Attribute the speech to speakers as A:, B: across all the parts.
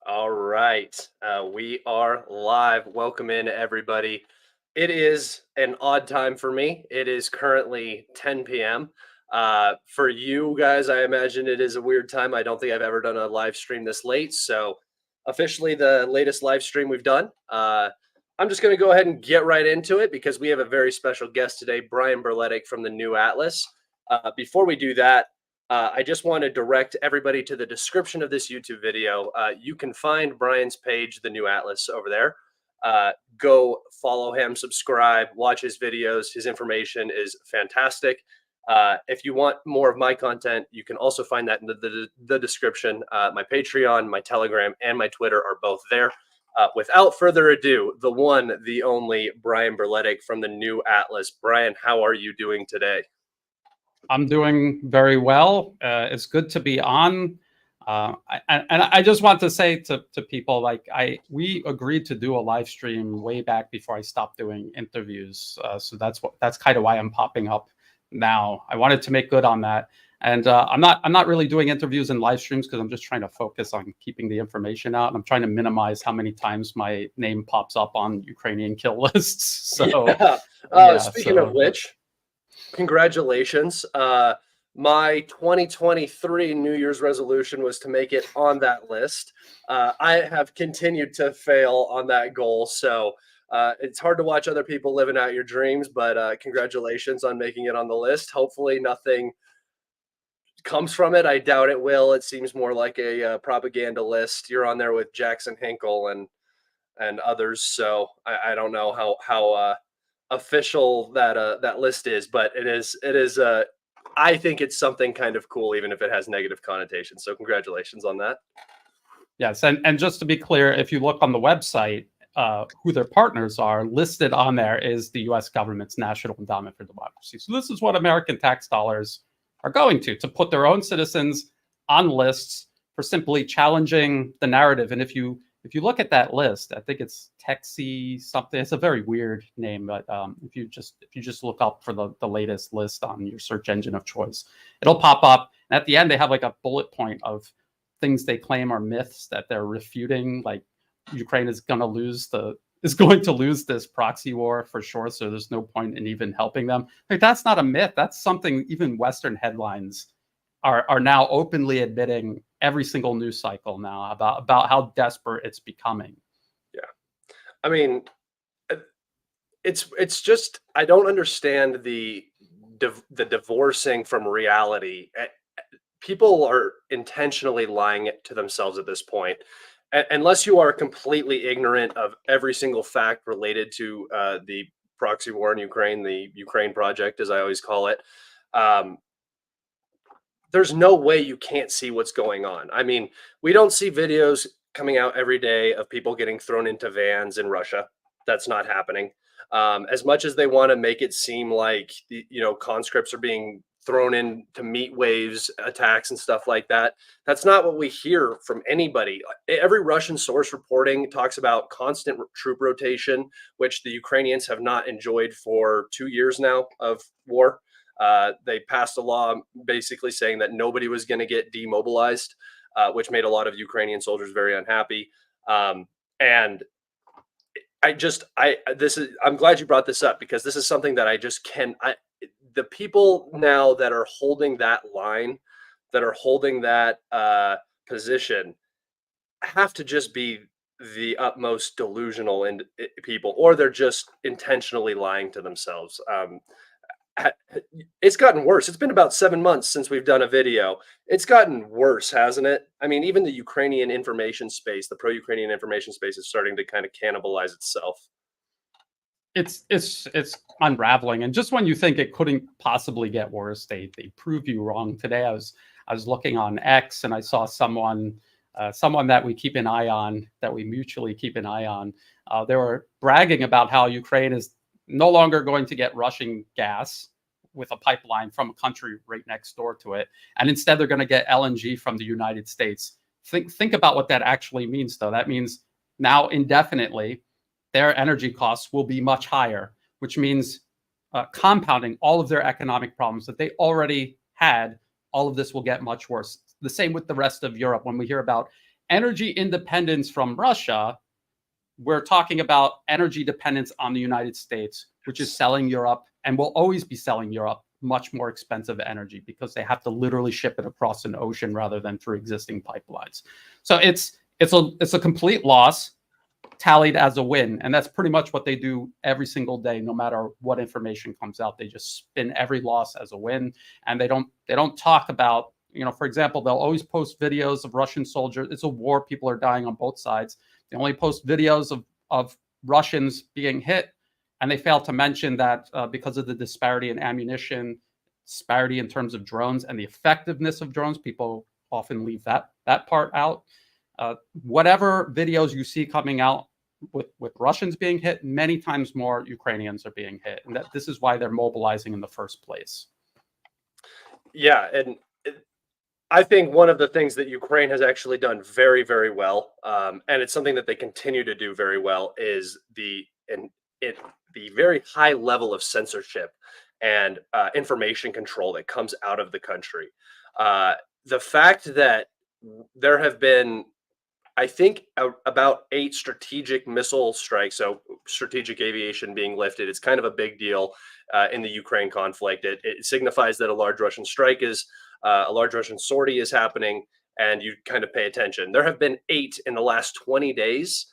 A: All right. We are live. Welcome in, everybody. It is an odd time for me. It is currently 10 p.m. For you guys, I imagine it is a weird time. I don't think I've ever done a live stream this late. So, officially, the latest live stream we've done. I'm just going to go ahead and get right into it because we have a very special guest today, Brian Berletic from the New Atlas. Before we do that, I just want to direct everybody to the description of this YouTube video. You can find Brian's page, The New Atlas, over there. Go follow him, subscribe, watch his videos. His information is fantastic. If you want more of my content, you can also find that in the description. My Patreon, my Telegram, and my Twitter are both there. Without further ado, the one, the only Brian Berletic from the New Atlas. Brian, how are you doing today?
B: I'm doing very well. It's good to be on. I just want to say to people, we agreed to do a live stream way back before I stopped doing interviews. So that's kind of why I'm popping up now. I wanted to make good on that. And I'm not really doing interviews and live streams because I'm just trying to focus on keeping the information out. And I'm trying to minimize how many times my name pops up on Ukrainian kill lists. So
A: speaking of which, congratulations. My 2023 New Year's resolution was to make it on that list. I have continued to fail on that goal. So it's hard to watch other people living out your dreams, but congratulations on making it on the list. Hopefully nothing comes from it. I doubt it will. It seems more like a propaganda list. You're on there with Jackson Hinkle and others. So I don't know how official that list is, but it is I think it's something kind of cool, even if it has negative connotations. So congratulations on that.
B: Yes, and just to be clear, if you look on the website, who their partners are, listed on there is the U.S. government's National Endowment for Democracy. So this is what American tax dollars are going to put their own citizens on lists for simply challenging the narrative. And if you look at that list, I think it's Texi something. It's a very weird name, but if you just look up for the latest list on your search engine of choice, it'll pop up. And at the end, they have like a bullet point of things they claim are myths that they're refuting. Like Ukraine is going to lose this proxy war for sure. So there's no point in even helping them. Like that's not a myth. That's something even Western headlines are now openly admitting every single news cycle now about how desperate it's becoming.
A: Yeah. I mean, it's just, I don't understand the divorcing from reality. People are intentionally lying to themselves at this point. Unless you are completely ignorant of every single fact related to the proxy war in Ukraine, the Ukraine project, as I always call it, there's no way you can't see what's going on. I mean, we don't see videos coming out every day of people getting thrown into vans in Russia. That's not happening. As much as they want to make it seem like, conscripts are being thrown into meat waves attacks and stuff like that, that's not what we hear from anybody. Every Russian source reporting talks about constant troop rotation, which the Ukrainians have not enjoyed for 2 years now of war. They passed a law basically saying that nobody was going to get demobilized, which made a lot of Ukrainian soldiers very unhappy. And I'm glad you brought this up because this is something that the people now that are holding that line, that are holding that position, have to just be the utmost delusional people, or they're just intentionally lying to themselves. It's gotten worse. It's been about 7 months since we've done a video. It's gotten worse, hasn't it? I mean, even the Ukrainian information space, the pro-Ukrainian information space, is starting to kind of cannibalize itself.
B: It's unraveling, and just when you think it couldn't possibly get worse, they prove you wrong. Today, I was looking on X, and I saw someone that we keep an eye on, that we mutually keep an eye on. They were bragging about how Ukraine is no longer going to get Russian gas with a pipeline from a country right next door to it, and instead they're going to get LNG from the United States. Think about what that actually means, though. That means now indefinitely their energy costs will be much higher, which means compounding all of their economic problems that they already had. All of this will get much worse. The same with the rest of Europe. When we hear about energy independence from Russia, we're talking about energy dependence on the United States, which is selling Europe and will always be selling Europe much more expensive energy because they have to literally ship it across an ocean rather than through existing pipelines. So it's a complete loss tallied as a win, and that's pretty much what they do every single day. No matter what information comes out, they just spin every loss as a win, and they don't talk about, for example, they'll always post videos of Russian soldiers. It's a war; people are dying on both sides. They only post videos of Russians being hit, and they fail to mention that because of the disparity in ammunition, disparity in terms of drones, and the effectiveness of drones, people often leave that part out. Whatever videos you see coming out with Russians being hit, many times more Ukrainians are being hit, and this is why they're mobilizing in the first place.
A: Yeah, and I think one of the things that Ukraine has actually done very, very well, and it's something that they continue to do very well, is the very high level of censorship and information control that comes out of the country. The fact that there have been, I think, about 8 strategic missile strikes, so strategic aviation being lifted. It's kind of a big deal in the Ukraine conflict. It signifies that a large Russian strike a large Russian sortie is happening, and you kind of pay attention. There have been 8 in the last 20 days,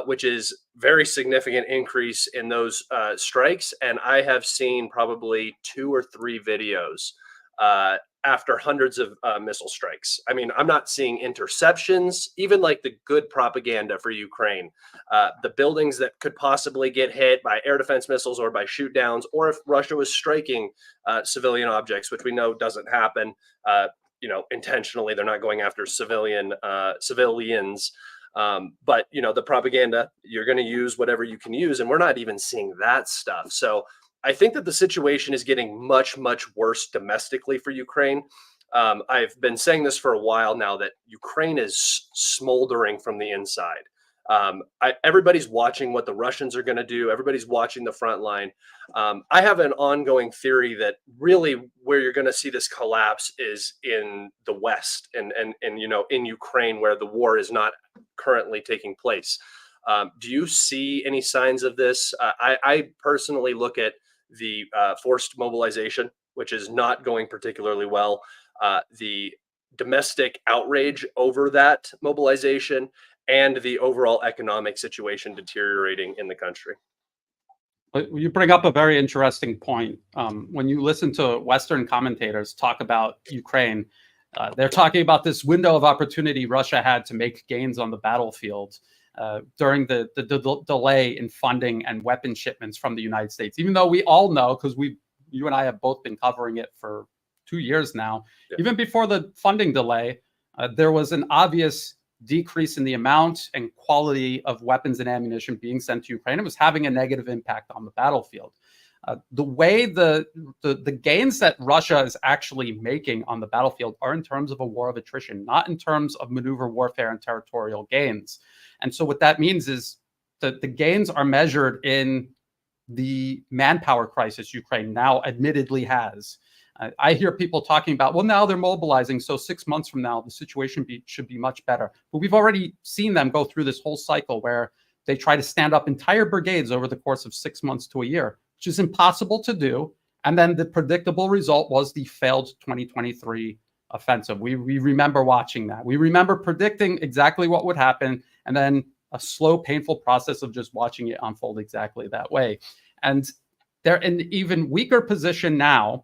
A: which is very significant increase in those strikes. And I have seen probably 2 or 3 videos after hundreds of missile strikes. I mean, I'm not seeing interceptions, even like the good propaganda for Ukraine. The buildings that could possibly get hit by air defense missiles or by shoot downs, or if Russia was striking civilian objects, which we know doesn't happen, intentionally. They're not going after civilians. But the propaganda, you're going to use whatever you can use, and we're not even seeing that stuff. So I think that the situation is getting much, much worse domestically for Ukraine. I've been saying this for a while now, that Ukraine is smoldering from the inside. Everybody's watching what the Russians are going to do. Everybody's watching the front line. I have an ongoing theory that really where you're going to see this collapse is in the West and in Ukraine, where the war is not currently taking place. Do you see any signs of this? I personally look at the forced mobilization, which is not going particularly well. The domestic outrage over that mobilization, and the overall economic situation deteriorating in the country.
B: You bring up a very interesting point. When you listen to Western commentators talk about Ukraine, they're talking about this window of opportunity Russia had to make gains on the battlefield during the delay in funding and weapon shipments from the United States. Even though we all know, because you and I have both been covering it for 2 years now, yeah. Even before the funding delay, there was an obvious decrease in the amount and quality of weapons and ammunition being sent to Ukraine. It was having a negative impact on the battlefield. The way the gains that Russia is actually making on the battlefield are in terms of a war of attrition, not in terms of maneuver warfare and territorial gains. And so what that means is that the gains are measured in the manpower crisis Ukraine now admittedly has. I hear people talking about, well, now they're mobilizing, so 6 months from now, the situation should be much better. But we've already seen them go through this whole cycle where they try to stand up entire brigades over the course of 6 months to a year, which is impossible to do. And then the predictable result was the failed 2023 offensive. We remember watching that. We remember predicting exactly what would happen, and then a slow, painful process of just watching it unfold exactly that way. And they're in an even weaker position now.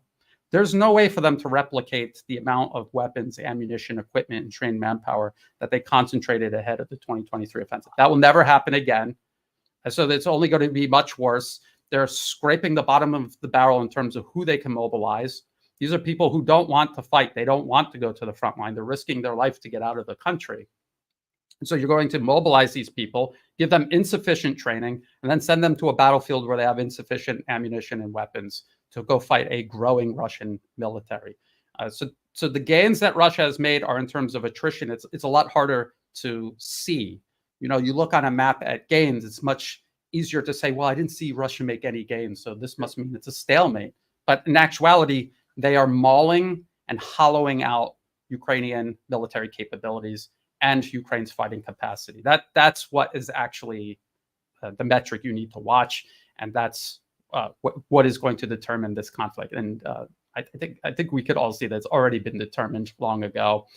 B: There's no way for them to replicate the amount of weapons, ammunition, equipment, and trained manpower that they concentrated ahead of the 2023 offensive. That will never happen again. And so it's only going to be much worse. They're scraping the bottom of the barrel in terms of who they can mobilize. These are people who don't want to fight. They don't want to go to the front line. They're risking their life to get out of the country. And so you're going to mobilize these people, give them insufficient training, and then send them to a battlefield where they have insufficient ammunition and weapons to go fight a growing Russian military. So the gains that Russia has made are in terms of attrition. It's a lot harder to see. You look on a map at gains, it's much easier to say, well, I didn't see Russia make any gains, so this must mean it's a stalemate. But in actuality, they are mauling and hollowing out Ukrainian military capabilities and Ukraine's fighting capacity. That's what is actually the metric you need to watch, and that's what is going to determine this conflict. And I think we could all see that it's already been determined long ago.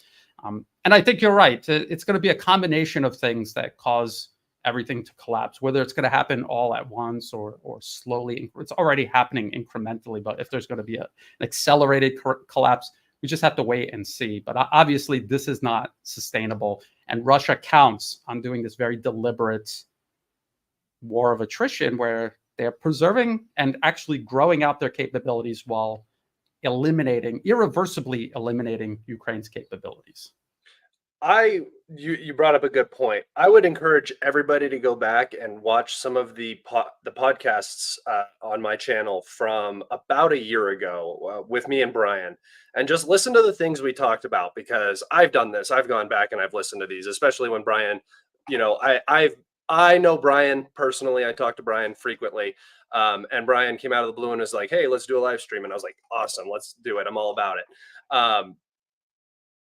B: And I think you're right. It's going to be a combination of things that cause everything to collapse, whether it's going to happen all at once or slowly. It's already happening incrementally, but if there's going to be an accelerated collapse, we just have to wait and see. But obviously, this is not sustainable. And Russia counts on doing this very deliberate war of attrition where they're preserving and actually growing out their capabilities while irreversibly eliminating Ukraine's capabilities.
A: You brought up a good point. I would encourage everybody to go back and watch some of the podcasts on my channel from about a year ago with me and Brian, and just listen to the things we talked about, because I've done this. I've gone back and I've listened to these, especially when Brian, I know Brian personally. I talk to Brian frequently. And Brian came out of the blue and was like, "Hey, let's do a live stream." And I was like, "Awesome, let's do it. I'm all about it."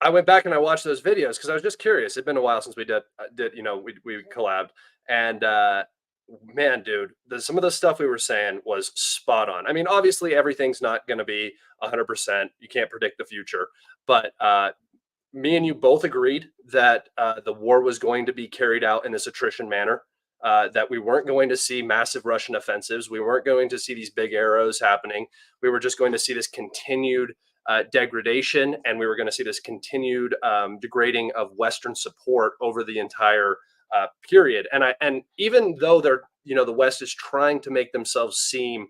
A: I went back and I watched those videos because I was just curious. It'd been a while since we we collabed, and man, dude, some of the stuff we were saying was spot on. I mean, obviously everything's not going to be 100%. You can't predict the future, but me and you both agreed that the war was going to be carried out in this attrition manner. That we weren't going to see massive Russian offensives. We weren't going to see these big arrows happening. We were just going to see this continued degradation, and we were going to see this continued degrading of Western support over the entire period. And even though the West is trying to make themselves seem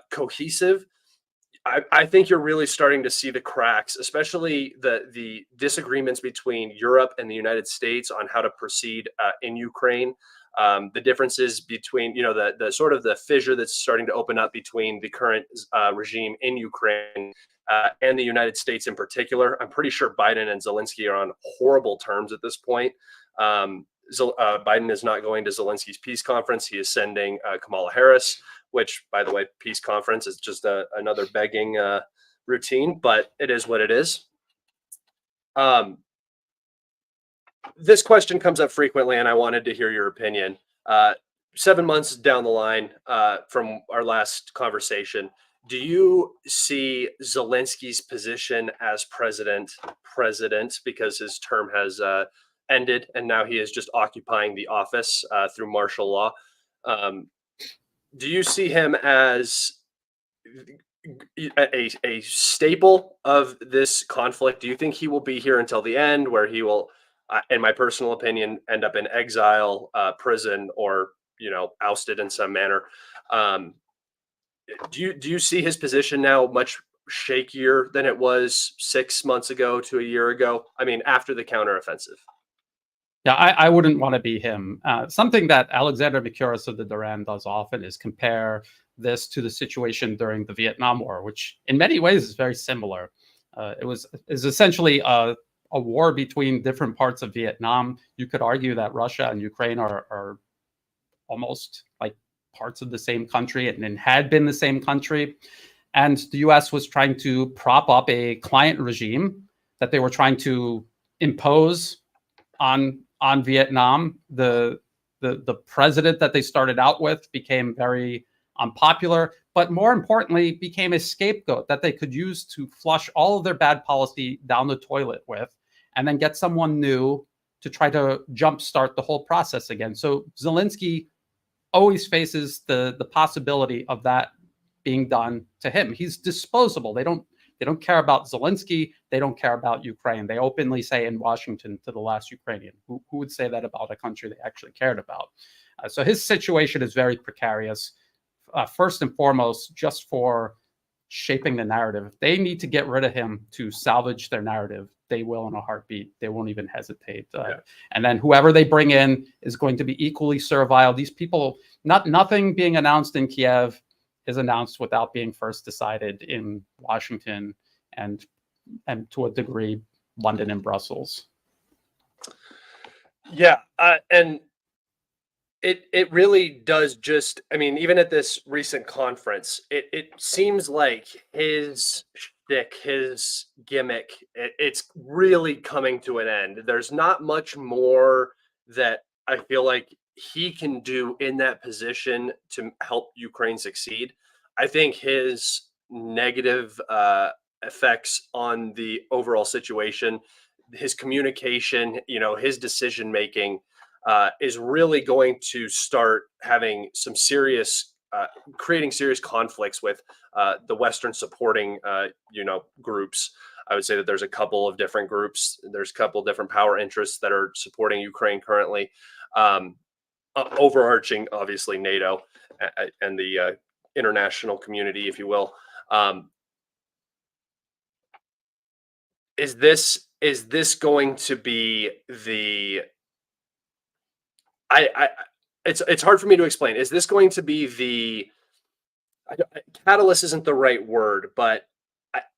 A: cohesive, I think you're really starting to see the cracks, especially the disagreements between Europe and the United States on how to proceed in Ukraine. The differences between, the sort of the fissure that's starting to open up between the current regime in Ukraine and the United States in particular. I'm pretty sure Biden and Zelensky are on horrible terms at this point. Biden is not going to Zelensky's peace conference. He is sending Kamala Harris, which, by the way, peace conference is just another begging routine, but it is what it is. This question comes up frequently, and I wanted to hear your opinion. 7 months down the line from our last conversation, do you see Zelensky's position as president because his term has ended and now he is just occupying the office through martial law? Do you see him as a staple of this conflict? Do you think he will be here until the end, where he will, in my personal opinion, end up in exile, prison, or ousted in some manner? Do you see his position now much shakier than it was 6 months ago to a year ago? I mean, after the counteroffensive.
B: Yeah, I wouldn't want to be him. Something that Alexander Mikuras of the Duran does often is compare this to the situation during the Vietnam War, which in many ways is very similar. Is essentially a war between different parts of Vietnam. You could argue that Russia and Ukraine are almost like parts of the same country and had been the same country. And the US was trying to prop up a client regime that they were trying to impose on Vietnam. The president that they started out with became very unpopular, but more importantly, became a scapegoat that they could use to flush all of their bad policy down the toilet with, and then get someone new to try to jumpstart the whole process again. So Zelensky always faces the possibility of that being done to him. He's disposable. They don't care about Zelensky. They don't care about Ukraine. They openly say in Washington to the last Ukrainian. Who would say that about a country they actually cared about? So his situation is very precarious. First and foremost, just for shaping the narrative. If they need to get rid of him to salvage their narrative, they will in a heartbeat. They won't even hesitate. And then whoever they bring in is going to be equally servile. These people, nothing being announced in Kiev is announced without being first decided in Washington and to a degree, London and Brussels.
A: Yeah, and it really does just, I mean, even at this recent conference, it seems like his shtick, his gimmick, it's really coming to an end. There's not much more that I feel like he can do in that position to help Ukraine succeed. I think his negative effects on the overall situation, his communication, his decision making, is really going to start having some serious, creating serious conflicts with the Western supporting, groups. I would say that there's a couple of different groups. There's a couple of different power interests that are supporting Ukraine currently. Um, Overarching, obviously, NATO and the international community, if you will. Um, is this going to be the I it's hard for me to explain. Is this going to be the catalyst isn't the right word, but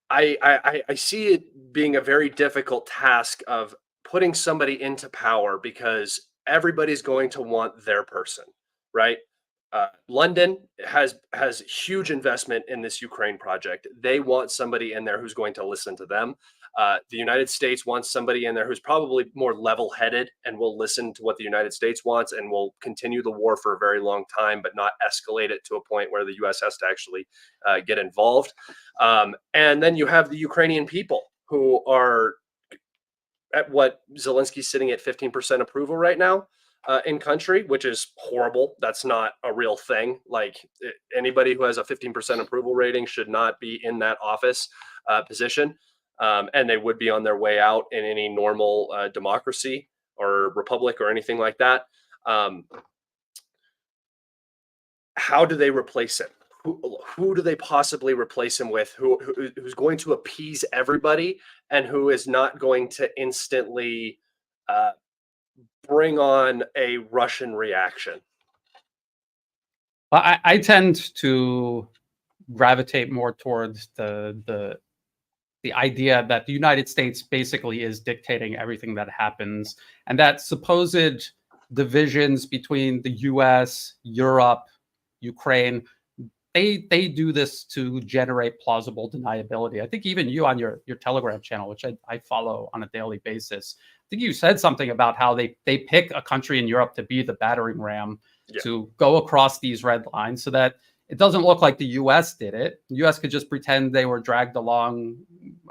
A: I see it being a very difficult task of putting somebody into power because everybody's going to want their person, right? London has huge investment in this Ukraine project. They want somebody in there who's going to listen to them. The United States wants somebody in there who's probably more level-headed and will listen to what the United States wants and will continue the war for a very long time, but not escalate it to a point where the U.S. has to actually get involved. And then you have the Ukrainian people who are at what Zelensky's sitting at 15% approval right now in country, which is horrible. That's not a real thing. Like anybody who has a 15% approval rating should not be in that office position. And they would be on their way out in any normal democracy or republic or anything like that. How do they replace him? Who do they possibly replace him with? Who's going to appease everybody and who is not going to instantly bring on a Russian reaction?
B: I tend to gravitate more towards the idea that the United States basically is dictating everything that happens, and that supposed divisions between the U.S., Europe, Ukraine, they do this to generate plausible deniability. I think even you on your Telegram channel, which I follow on a daily basis, I think you said something about how they pick a country in Europe to be the battering ram to go across these red lines so that it doesn't look like the U.S. did it. The U.S. could just pretend they were dragged along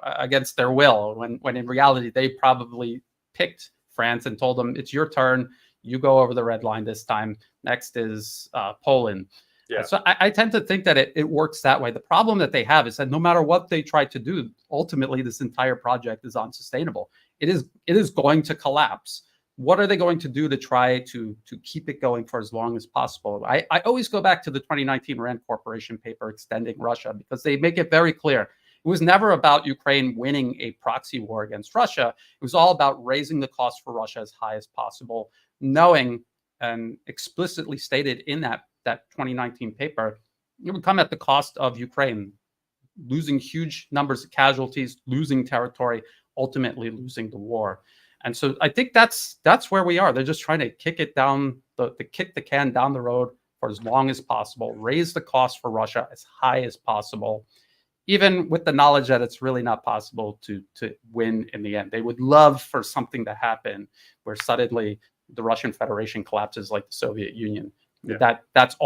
B: against their will, when in reality they probably picked France and told them, it's your turn. You go over the red line this time. Next is Poland.
A: Yeah.
B: So I tend to think that it works that way. The problem that they have is that no matter what they try to do, ultimately this entire project is unsustainable. It is going to collapse. What are they going to do to try to keep it going for as long as possible? I always go back to the 2019 Rand Corporation paper extending Russia, because they make it very clear. It was never about Ukraine winning a proxy war against Russia. It was all about raising the cost for Russia as high as possible, knowing and explicitly stated in that 2019 paper, it would come at the cost of Ukraine losing huge numbers of casualties, losing territory, ultimately losing the war. And so I think that's where we are. They're just trying to kick it down, kick the can down the road for as long as possible, raise the cost for Russia as high as possible, even with the knowledge that it's really not possible to win in the end. They would love for something to happen where suddenly the Russian Federation collapses like the Soviet Union. Yeah. That's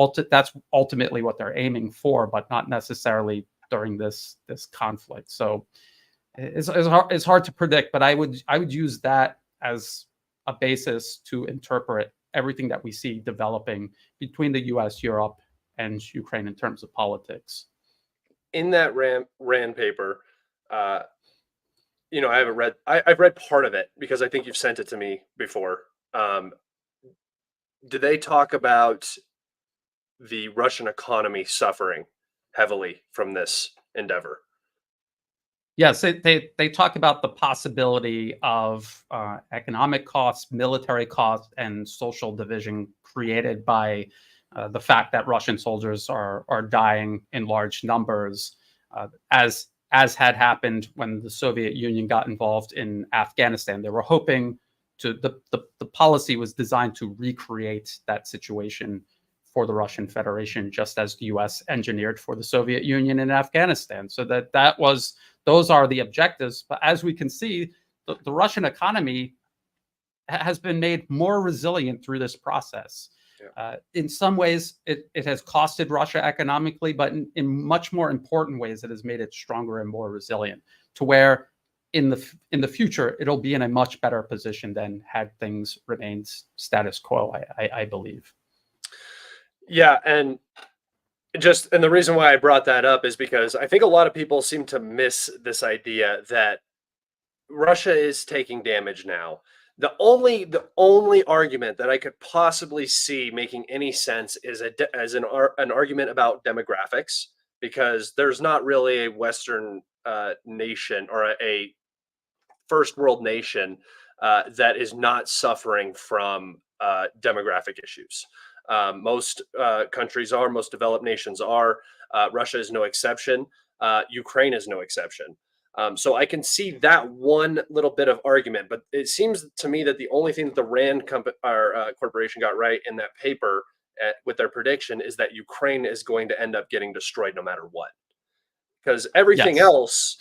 B: ultimately what they're aiming for, but not necessarily during this conflict. So it's hard to predict, but I would use that as a basis to interpret everything that we see developing between the U.S., Europe, and Ukraine in terms of politics.
A: In that Rand paper, I haven't read. I've read part of it because I think you've sent it to me before. Do they talk about the Russian economy suffering heavily from this endeavor?
B: Yes, they talk about the possibility of economic costs, military costs, and social division created by the fact that Russian soldiers are dying in large numbers, as had happened when the Soviet Union got involved in Afghanistan. They were hoping to the policy was designed to recreate that situation for the Russian Federation, just as the U.S. engineered for the Soviet Union in Afghanistan. So that was those are the objectives. But as we can see, the Russian economy has been made more resilient through this process. In some ways, it has costed Russia economically, but in much more important ways, it has made it stronger and more resilient, to where in the future, it'll be in a much better position than had things remained status quo, I believe.
A: Yeah, and the reason why I brought that up is because I think a lot of people seem to miss this idea that Russia is taking damage now. The only argument that I could possibly see making any sense is an argument about demographics, because there's not really a Western nation or a first world nation that is not suffering from demographic issues. Most countries are, most developed nations are. Russia is no exception. Ukraine is no exception. So I can see that one little bit of argument, but it seems to me that the only thing that the Rand corporation got right in that paper with their prediction is that Ukraine is going to end up getting destroyed no matter what. Because everything else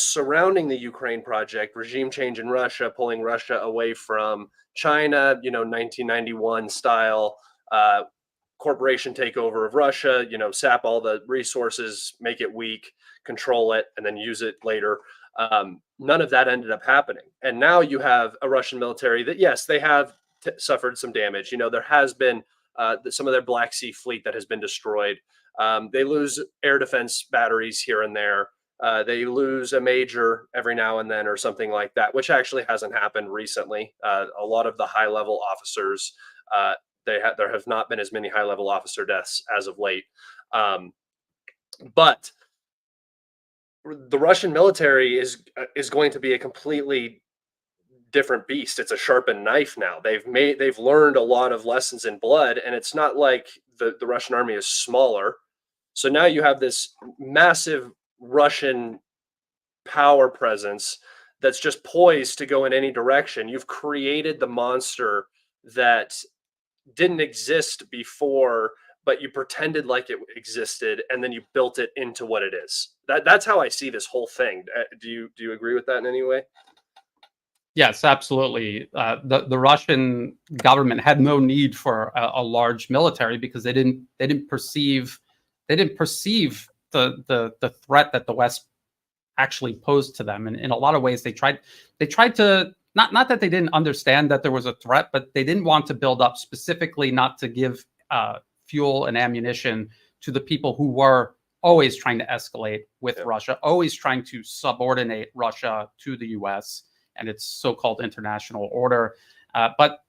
A: surrounding the Ukraine project, regime change in Russia, pulling Russia away from China, 1991 style corporation takeover of Russia, sap all the resources, make it weak, control it, and then use it later. None of that ended up happening. And now you have a Russian military that, yes, they have suffered some damage. There has been some of their Black Sea fleet that has been destroyed. They lose air defense batteries here and there. They lose a major every now and then or something like that, which actually hasn't happened recently. A lot of the high-level officers, there have not been as many high-level officer deaths as of late. But the Russian military is going to be a completely different beast. It's a sharpened knife now. They've learned a lot of lessons in blood, and it's not like the Russian army is smaller. So now you have this massive Russian power presence that's just poised to go in any direction. You've created the monster that didn't exist before, but you pretended like it existed, and then you built it into what it is. That's how I see this whole thing. Do you agree with that in any way?
B: Yes, absolutely. The Russian government had no need for a large military, because they didn't perceive the threat that the West actually posed to them. And in a lot of ways, they tried to, not that they didn't understand that there was a threat, but they didn't want to build up specifically, not to give fuel and ammunition to the people who were always trying to escalate with Russia, always trying to subordinate Russia to the US and its so-called international order. But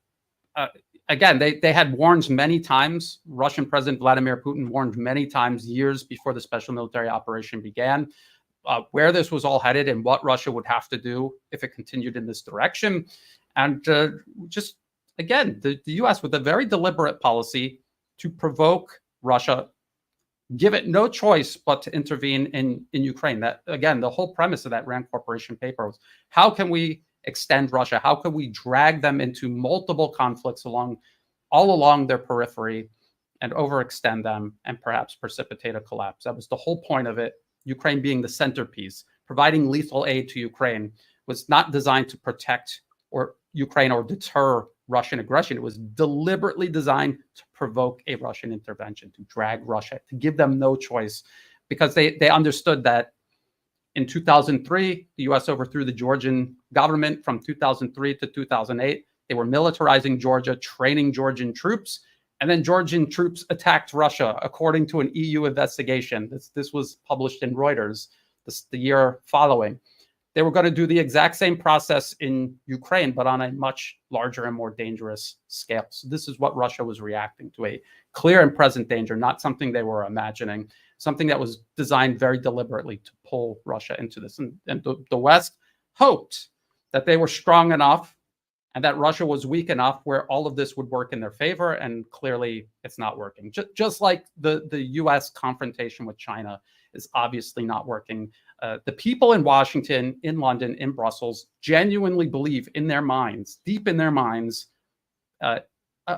B: again, they had warned many times. Russian President Vladimir Putin warned many times, years before the special military operation began, where this was all headed and what Russia would have to do if it continued in this direction. And just, again, the US, with a very deliberate policy to provoke Russia, give it no choice but to intervene in Ukraine. That, again, the whole premise of that Rand Corporation paper was, how can we extend Russia? How can we drag them into multiple conflicts all along their periphery and overextend them and perhaps precipitate a collapse? That was the whole point of it. Ukraine being the centerpiece, providing lethal aid to Ukraine, was not designed to protect Ukraine or deter Russian aggression. It was deliberately designed to provoke a Russian intervention, to drag Russia, to give them no choice, because they understood that in 2003, the US overthrew the Georgian government. From 2003 to 2008, they were militarizing Georgia, training Georgian troops, and then Georgian troops attacked Russia, according to an EU investigation. This was published in Reuters the year following. They were going to do the exact same process in Ukraine, but on a much larger and more dangerous scale. So this is what Russia was reacting to, a clear and present danger, not something they were imagining, something that was designed very deliberately to pull Russia into this. And the West hoped that they were strong enough and that Russia was weak enough where all of this would work in their favor. And clearly it's not working. Just like the US confrontation with China is obviously not working. The people in Washington, in London, in Brussels genuinely believe in their minds, deep in their minds,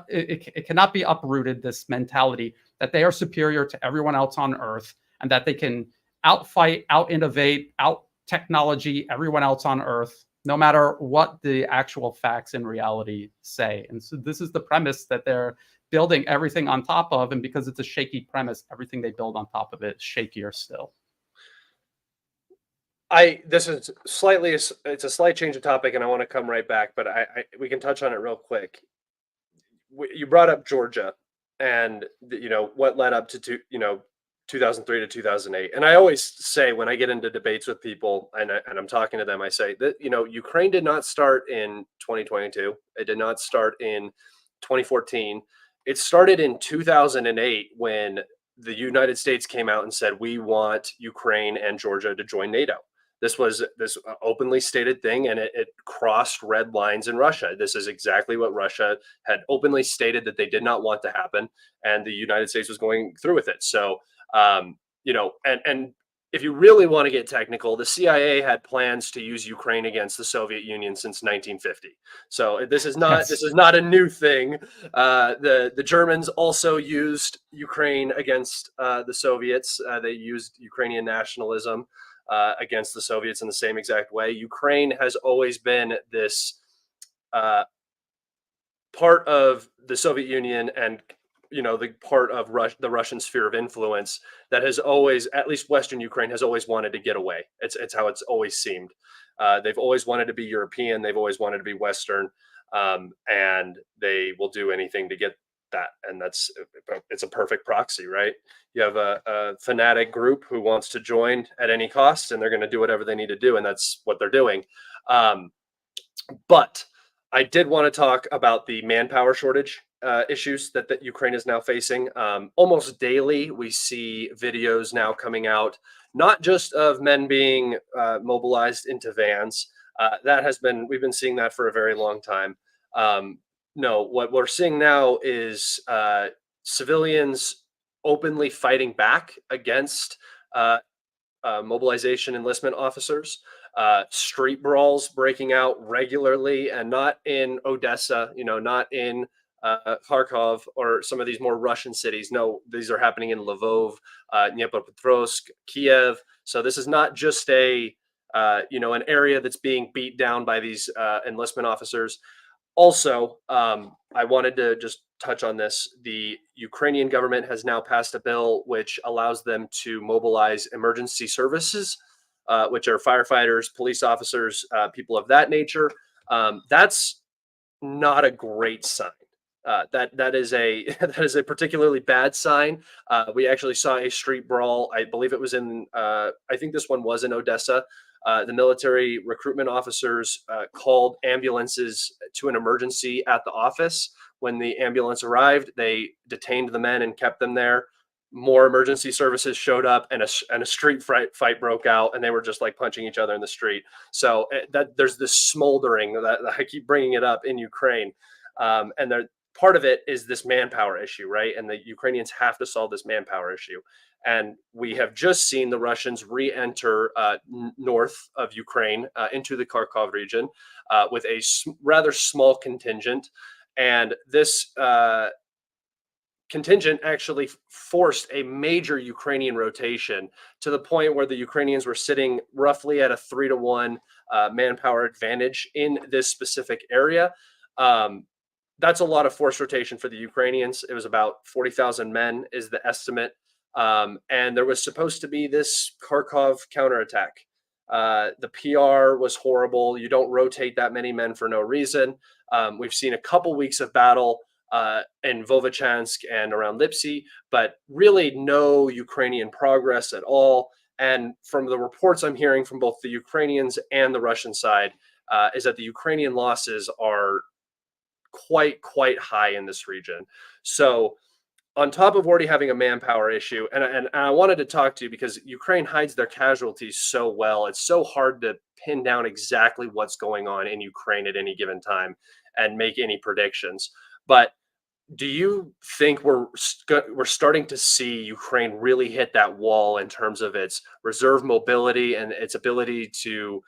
B: it cannot be uprooted, this mentality that they are superior to everyone else on Earth and that they can outfight, out-innovate, technology everyone else on Earth, no matter what the actual facts in reality say. And so this is the premise that they're building everything on top of. And because it's a shaky premise, everything they build on top of it is shakier still.
A: This is slightly, it's a slight change of topic, and I want to come right back, but we can touch on it real quick. You brought up Georgia, and what led up to 2003 to 2008. And I always say, when I get into debates with people and I'm talking to them, I say that Ukraine did not start in 2022. It did not start in 2014. It started in 2008 when the United States came out and said, we want Ukraine and Georgia to join NATO. This was this openly stated thing, and it crossed red lines in Russia. This is exactly what Russia had openly stated that they did not want to happen, and the United States was going through with it. So, and if you really want to get technical, the CIA had plans to use Ukraine against the Soviet Union since 1950. So this is not a new thing. The Germans also used Ukraine against the Soviets. They used Ukrainian nationalism against the Soviets in the same exact way. Ukraine has always been this part of the Soviet Union and the part of the Russian sphere of influence that has always, at least Western Ukraine, has always wanted to get away. It's how it's always seemed. They've always wanted to be European. They've always wanted to be Western, and they will do anything to get that. And it's a perfect proxy, right? You have a fanatic group who wants to join at any cost, and they're going to do whatever they need to do, and that's what they're doing. But I did want to talk about the manpower shortage issues that Ukraine is now facing. Almost daily, we see videos now coming out, not just of men being mobilized into vans. We've been seeing that for a very long time. No, what we're seeing now is civilians openly fighting back against mobilization enlistment officers. Street brawls breaking out regularly, and not in Odessa, not in Kharkov or some of these more Russian cities. No, these are happening in Lvov, Dnipropetrovsk, Kiev. So this is not just an area that's being beat down by these enlistment officers. Also, I wanted to just touch on this. The Ukrainian government has now passed a bill which allows them to mobilize emergency services, which are firefighters, police officers, people of that nature. That's not a great sign. That is a particularly bad sign. We actually saw a street brawl. I believe it was I think this one was in Odessa. The military recruitment officers called ambulances to an emergency at the office. When the ambulance arrived, they detained the men and kept them there. More emergency services showed up, and a street fight broke out, and they were just like punching each other in the street. So that there's this smoldering that I keep bringing it up in Ukraine, and part of it is this manpower issue, right? And the Ukrainians have to solve this manpower issue. And we have just seen the Russians re-enter north of Ukraine into the Kharkov region with a rather small contingent. And this contingent actually forced a major Ukrainian rotation to the point where the Ukrainians were sitting roughly at a 3-to-1 manpower advantage in this specific area. That's a lot of forced rotation for the Ukrainians. It was about 40,000 men is the estimate. And there was supposed to be this Kharkov counterattack. The PR was horrible. You don't rotate that many men for no reason. We've seen a couple weeks of battle in Vovchansk and around Lipsy, but really no Ukrainian progress at all. And from the reports I'm hearing from both the Ukrainians and the Russian side, is that the Ukrainian losses are quite high in this region. So on top of already having a manpower issue, and I wanted to talk to you because Ukraine hides their casualties so well. It's so hard to pin down exactly what's going on in Ukraine at any given time and make any predictions. But do you think we're starting to see Ukraine really hit that wall in terms of its reserve mobility and its ability to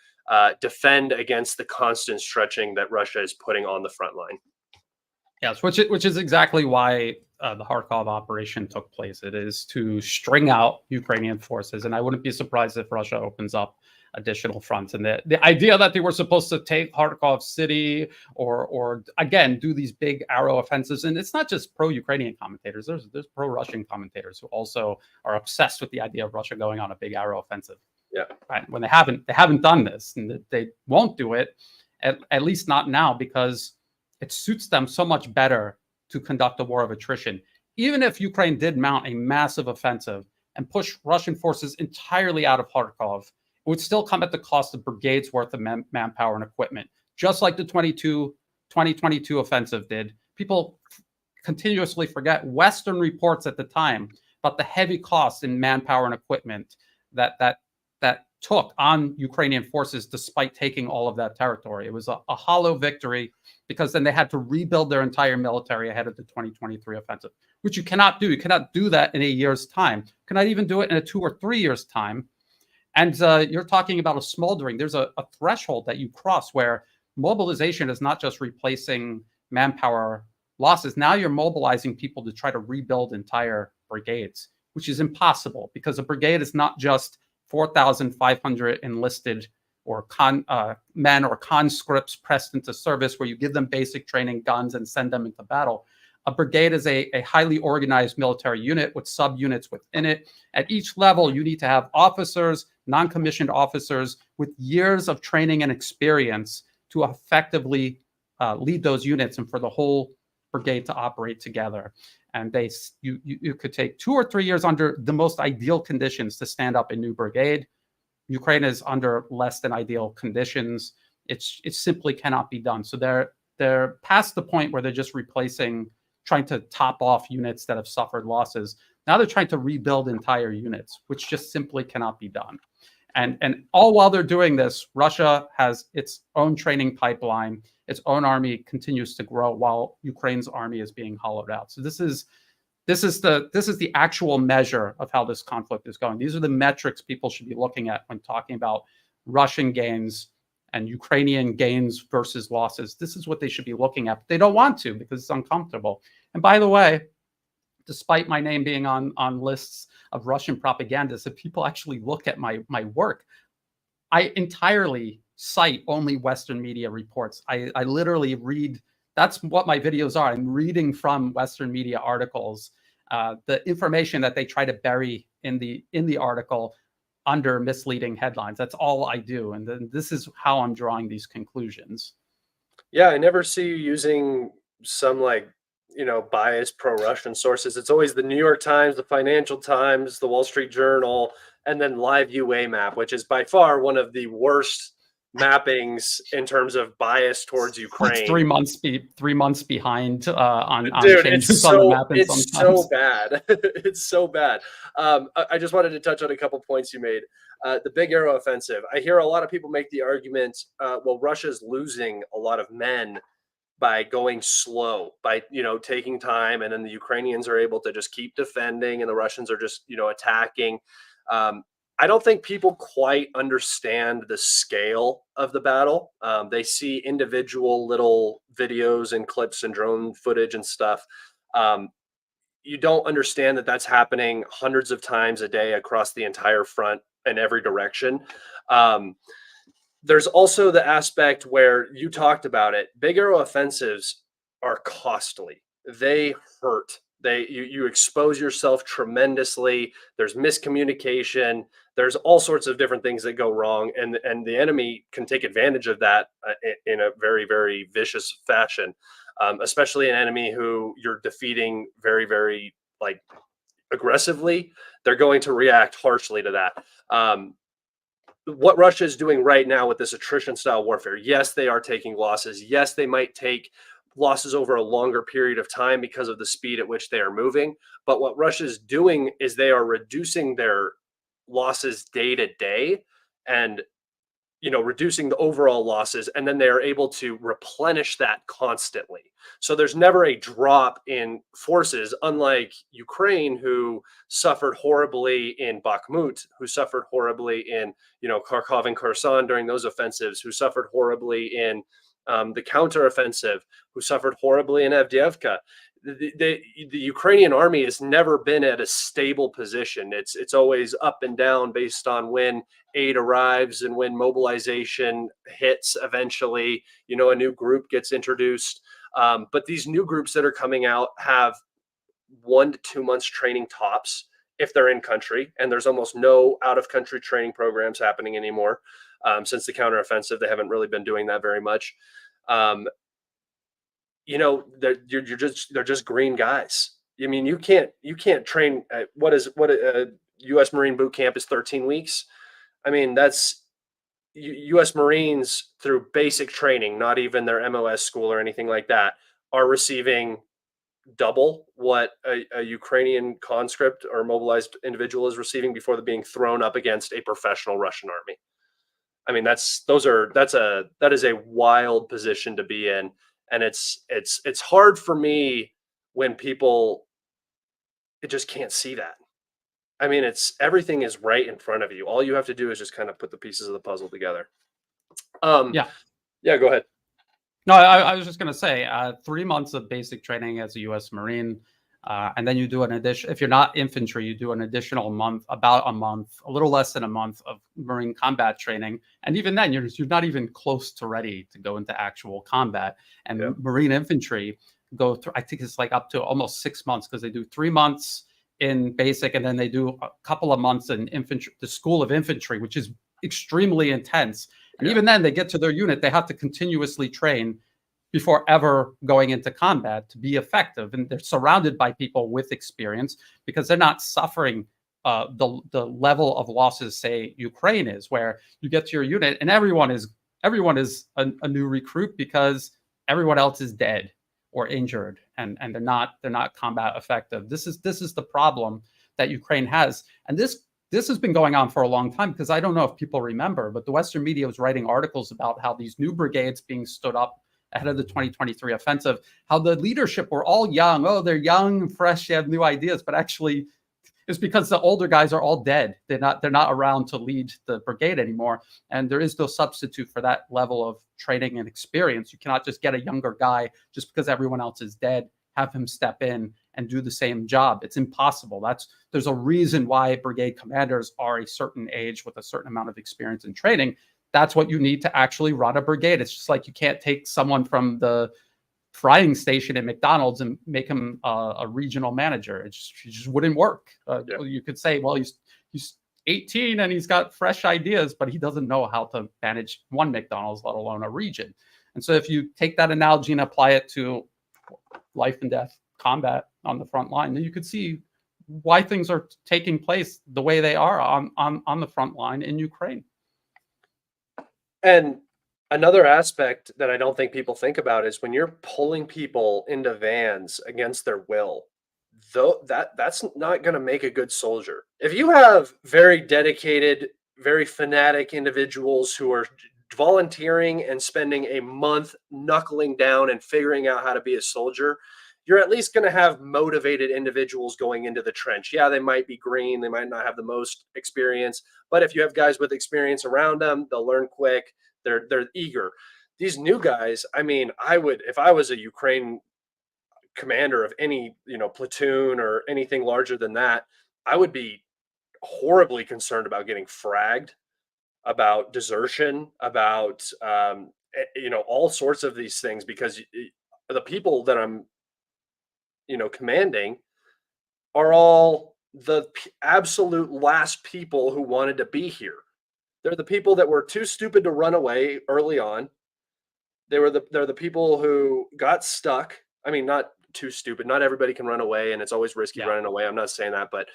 A: defend against the constant stretching that Russia is putting on the front line?
B: Yes, which is exactly why the Kharkov operation took place. It is to string out Ukrainian forces, and I wouldn't be surprised if Russia opens up additional fronts. And the idea that they were supposed to take Kharkov city or again do these big arrow offensives, and it's not just pro-Ukrainian commentators. There's pro-Russian commentators who also are obsessed with the idea of Russia going on a big arrow offensive.
A: Yeah.
B: Right. When they haven't done this, and they won't do it, at least not now, because it suits them so much better to conduct a war of attrition. Even if Ukraine did mount a massive offensive and push Russian forces entirely out of Kharkov, it would still come at the cost of brigades worth of manpower and equipment, just like the 2022 offensive did. People continuously forget Western reports at the time about the heavy costs in manpower and equipment that took on Ukrainian forces despite taking all of that territory. It was a hollow victory, because then they had to rebuild their entire military ahead of the 2023 offensive, which you cannot do. You cannot do that in a year's time. You cannot even do it in a 2 or 3 years' time. And you're talking about a smoldering. There's a threshold that you cross where mobilization is not just replacing manpower losses. Now you're mobilizing people to try to rebuild entire brigades, which is impossible, because a brigade is not just 4,500 enlisted or men or conscripts pressed into service where you give them basic training, guns, and send them into battle. A brigade is a highly organized military unit with subunits within it. At each level, you need to have officers, non-commissioned officers with years of training and experience to effectively lead those units and for the whole brigade to operate together. And you could take 2 or 3 years under the most ideal conditions to stand up a new brigade. Ukraine is under less than ideal conditions. It simply cannot be done. So they're past the point where they're just trying to top off units that have suffered losses. Now they're trying to rebuild entire units, which just simply cannot be done. And all while they're doing this, Russia has its own training pipeline. Its own army continues to grow while Ukraine's army is being hollowed out. So this is the actual measure of how this conflict is going. These are the metrics people should be looking at when talking about Russian gains and Ukrainian gains versus losses. This is what they should be looking at. But they don't want to, because it's uncomfortable. And by the way, despite my name being on lists of Russian propagandists, if people actually look at my work, I entirely cite only Western media reports. I literally read, that's what my videos are. I'm reading from Western media articles, the information that they try to bury in the article under misleading headlines. That's all I do. And then this is how I'm drawing these conclusions.
A: Yeah, I never see you using some biased pro-Russian sources. It's always the New York Times, the Financial Times, the Wall Street Journal, and then Live UA Map, which is by far one of the worst mappings in terms of bias towards Ukraine.
B: It's 3 months behind on
A: changes on the mapping. It's sometimes. So bad. It's so bad. I just wanted to touch on a couple points you made. The Big Arrow Offensive. I hear a lot of people make the argument, well, Russia's losing a lot of men by going slow, by taking time, and then the Ukrainians are able to just keep defending, and the Russians are just attacking. I don't think people quite understand the scale of the battle. They see individual little videos and clips and drone footage and stuff. You don't understand that that's happening hundreds of times a day across the entire front in every direction. There's also the aspect where you talked about it. Big arrow offensives are costly. They hurt. You expose yourself tremendously. There's miscommunication. There's all sorts of different things that go wrong, and the enemy can take advantage of that in a very, very vicious fashion. Especially an enemy who you're defeating very, very aggressively. They're going to react harshly to that. What Russia is doing right now with this attrition style warfare, yes, they are taking losses. Yes, they might take losses over a longer period of time because of the speed at which they are moving. But what Russia is doing is they are reducing their losses day to day and reducing the overall losses, and then they are able to replenish that constantly. So there's never a drop in forces, unlike Ukraine, who suffered horribly in Bakhmut, who suffered horribly in Kharkov and Kherson during those offensives, who suffered horribly in the counteroffensive, who suffered horribly in Avdiivka. the Ukrainian army has never been at a stable position. It's always up and down based on when aid arrives and when mobilization hits. Eventually, a new group gets introduced. But these new groups that are coming out have 1 to 2 months training tops if they're in country, and there's almost no out of country training programs happening anymore. Since the counteroffensive, they haven't really been doing that very much. Um, they're just green guys. I mean, you can't train. What a U.S. Marine boot camp is 13 weeks. I mean, that's U.S. Marines through basic training, not even their MOS school or anything like that, are receiving double what a Ukrainian conscript or mobilized individual is receiving before they're being thrown up against a professional Russian army. I mean, that is a wild position to be in, and it's hard for me when people just can't see that. I mean, it's everything is right in front of you. All you have to do is just kind of put the pieces of the puzzle together.
B: Yeah.
A: Yeah, go ahead.
B: No, I was just going to say 3 months of basic training as a U.S. Marine. And then you do an addition. If you're not infantry, you do an additional month, about a month, a little less than a month of Marine combat training. And even then, you're not even close to ready to go into actual combat. And
A: Yeah.
B: Marine infantry go through, I think it's like up to almost 6 months, because they do 3 months in basic, and then they do a couple of months in infantry, the School of Infantry, which is extremely intense. And
A: Yeah.
B: even then, they get to their unit, they have to continuously train before ever going into combat to be effective. And they're surrounded by people with experience, because they're not suffering the level of losses, say, Ukraine is, where you get to your unit and everyone is a new recruit, because everyone else is dead or injured, and they're not combat effective. This is the problem that Ukraine has. And this has been going on for a long time, because I don't know if people remember, but the Western media was writing articles about how these new brigades being stood up ahead of the 2023 offensive, how the leadership were all young. Oh, they're young, fresh, they have new ideas, but actually it's because the older guys are all dead. They're not around to lead the brigade anymore. And there is no substitute for that level of training and experience. You cannot just get a younger guy just because everyone else is dead, have him step in and do the same job. It's impossible. There's a reason why brigade commanders are a certain age with a certain amount of experience and training. That's what you need to actually run a brigade. It's just like you can't take someone from the frying station at McDonald's and make him a regional manager. It just wouldn't work.
A: Yeah.
B: You could say, well, he's 18 and he's got fresh ideas, but he doesn't know how to manage one McDonald's, let alone a region. And so if you take that analogy and apply it to life and death combat on the front line, then you could see why things are taking place the way they are on the front line in Ukraine.
A: And another aspect that I don't think people think about is when you're pulling people into vans against their will, though that's not going to make a good soldier. If you have very dedicated, very fanatic individuals who are volunteering and spending a month knuckling down and figuring out how to be a soldier, you're at least going to have motivated individuals going into the trench. Yeah, they might be green, they might not have the most experience, but if you have guys with experience around them, they'll learn quick. They're eager. These new guys, I mean, if I was a Ukraine commander of any, platoon or anything larger than that, I would be horribly concerned about getting fragged, about desertion, about all sorts of these things, because the people that I'm commanding are all the absolute last people who wanted to be here. They're the people that were too stupid to run away early on. They're the people who got stuck. I mean, not too stupid. Not everybody can run away, and it's always risky running away. I'm not saying that, but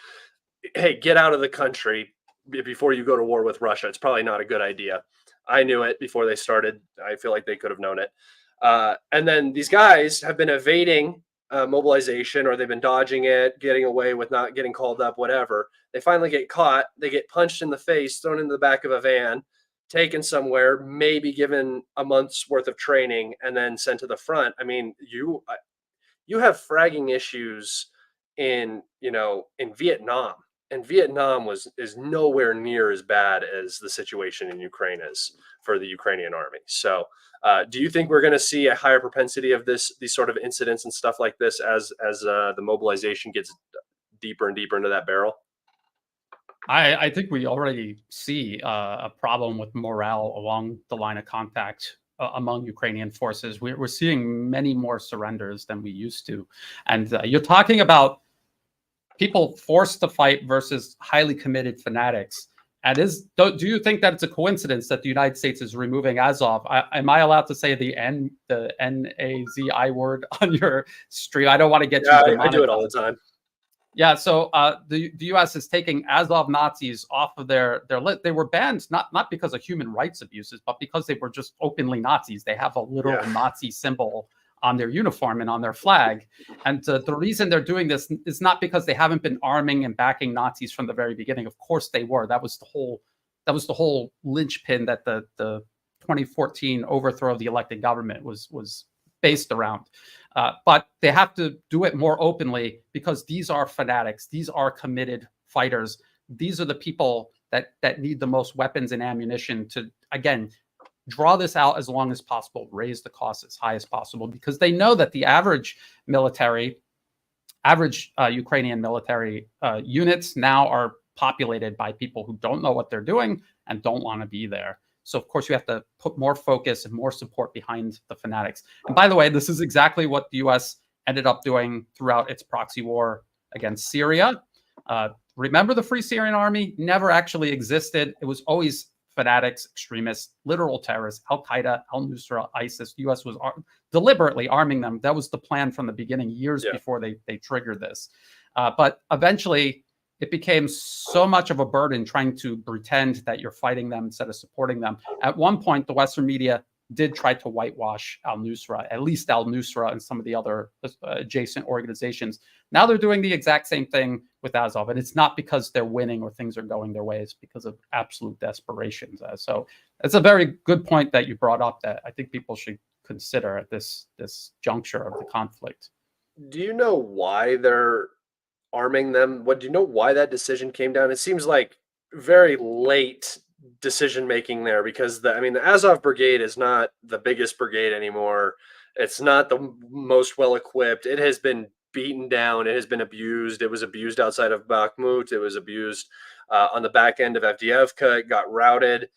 A: hey, get out of the country before you go to war with Russia. It's probably not a good idea. I knew it before they started. I feel like they could have known it. And then these guys have been evading mobilization, or they've been dodging it, getting away with not getting called up, whatever. They finally get caught. They get punched in the face, thrown into the back of a van, taken somewhere, maybe given a month's worth of training, and then sent to the front. I mean, you have fragging issues in Vietnam, and Vietnam is nowhere near as bad as the situation in Ukraine is for the Ukrainian army. So, do you think we're going to see a higher propensity of these sort of incidents and stuff like this as the mobilization gets deeper and deeper into that barrel?
B: I think we already see a problem with morale along the line of contact among Ukrainian forces. We're seeing many more surrenders than we used to. And you're talking about people forced to fight versus highly committed fanatics. And do you think that it's a coincidence that the United States is removing Azov? Am I allowed to say the N-A-Z-I word on your stream? I don't want to get
A: Yeah,
B: you
A: I do it
B: demonetized.
A: all the time.
B: Yeah, so the U.S. is taking Azov Nazis off of their list. They were banned not because of human rights abuses, but because they were just openly Nazis. They have a literal Nazi symbol on their uniform and on their flag. And the reason they're doing this is not because they haven't been arming and backing Nazis from the very beginning. Of course they were. That was the whole linchpin that the 2014 overthrow of the elected government was based around. But they have to do it more openly because these are fanatics. These are committed fighters. These are the people that need the most weapons and ammunition to, again, draw this out as long as possible, raise the cost as high as possible, because they know that the average Ukrainian military units now are populated by people who don't know what they're doing and don't want to be there. So, of course, you have to put more focus and more support behind the fanatics. And by the way, this is exactly what the U.S. ended up doing throughout its proxy war against Syria. Remember, the Free Syrian Army never actually existed. It was always fanatics, extremists, literal terrorists, Al-Qaeda, al-Nusra, ISIS. The U.S. was deliberately arming them. That was the plan from the beginning, years before they triggered this. But eventually, it became so much of a burden trying to pretend that you're fighting them instead of supporting them. At one point, the Western media did try to whitewash al-Nusra, at least al-Nusra and some of the other adjacent organizations. Now they're doing the exact same thing with Azov, and it's not because they're winning or things are going their way. It's because of absolute desperation. So it's a very good point that you brought up that I think people should consider at this juncture of the conflict.
A: Do you know why they're arming them? Do you know why that decision came down? It seems like very late decision making there, because the Azov brigade is not the biggest brigade anymore. It's not the most well equipped. It has been beaten down. It has been abused. It was abused outside of Bakhmut. It was abused on the back end of Avdiivka. It got routed.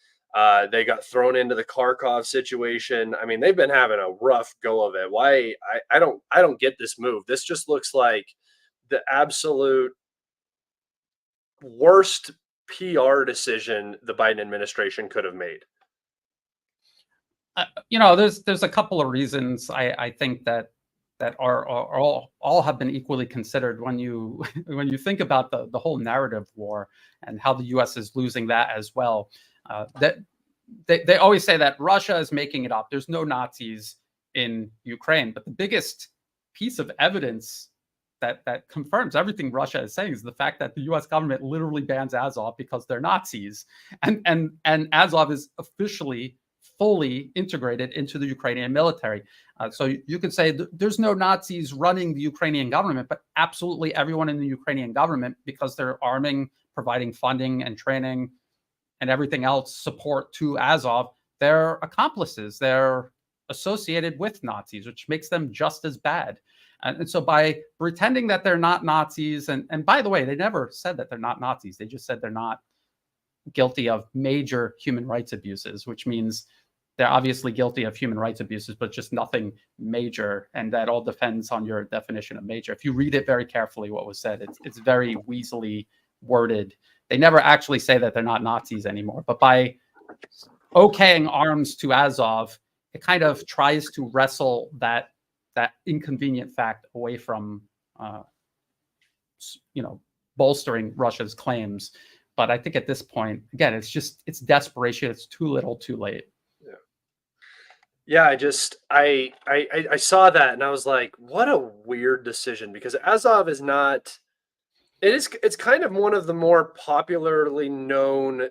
A: They got thrown into the Kharkov situation. I mean, they've been having a rough go of it. Why? I don't get this move. This just looks like the absolute worst PR decision the Biden administration could have made.
B: There's a couple of reasons I think that are all have been equally considered when you think about the whole narrative war and how the U.S. is losing that as well. That they always say that Russia is making it up. There's no Nazis in Ukraine, but the biggest piece of evidence that confirms everything Russia is saying is the fact that the U.S. government literally bans Azov because they're Nazis, and Azov is officially fully integrated into the Ukrainian military. So you could say there's no Nazis running the Ukrainian government, but absolutely everyone in the Ukrainian government, because they're arming, providing funding and training and everything else support to Azov, they're accomplices. They're associated with Nazis, which makes them just as bad. And so by pretending that they're not Nazis, and by the way, they never said that they're not Nazis. They just said they're not guilty of major human rights abuses, which means they're obviously guilty of human rights abuses, but just nothing major. And that all depends on your definition of major. If you read it very carefully, what was said, it's very weaselly worded. They never actually say that they're not Nazis anymore. But by okaying arms to Azov, it kind of tries to wrestle that inconvenient fact away from, bolstering Russia's claims. But I think at this point, again, it's desperation. It's too little, too late.
A: Yeah, I saw that and I was like, what a weird decision, because Azov is not. It's kind of one of the more popularly known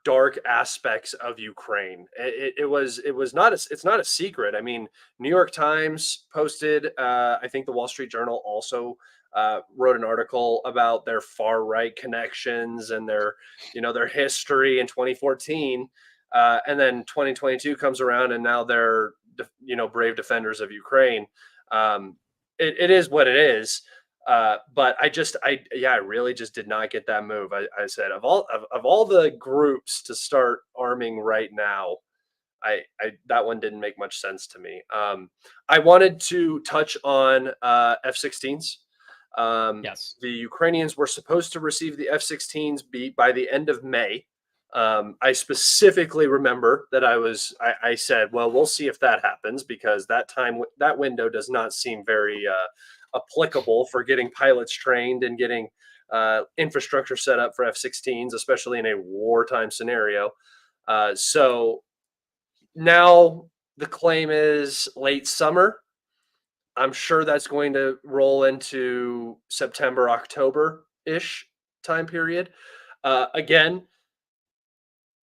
A: dark aspects of Ukraine. It's not a secret. I mean, New York Times posted. I think the Wall Street Journal also wrote an article about their far right connections and their history in 2014. And then 2022 comes around, and now they're brave defenders of Ukraine. It is what it is. But I really just did not get that move. I said of all the groups to start arming right now, I that one didn't make much sense to me. I wanted to touch on F-16s.
B: Yes.
A: The Ukrainians were supposed to receive the F-16s by the end of May. I specifically remember that I said, well, we'll see if that happens, because that window does not seem very applicable for getting pilots trained and getting infrastructure set up for F-16s, especially in a wartime scenario. So now the claim is late summer. I'm sure that's going to roll into September, October-ish time period. Again,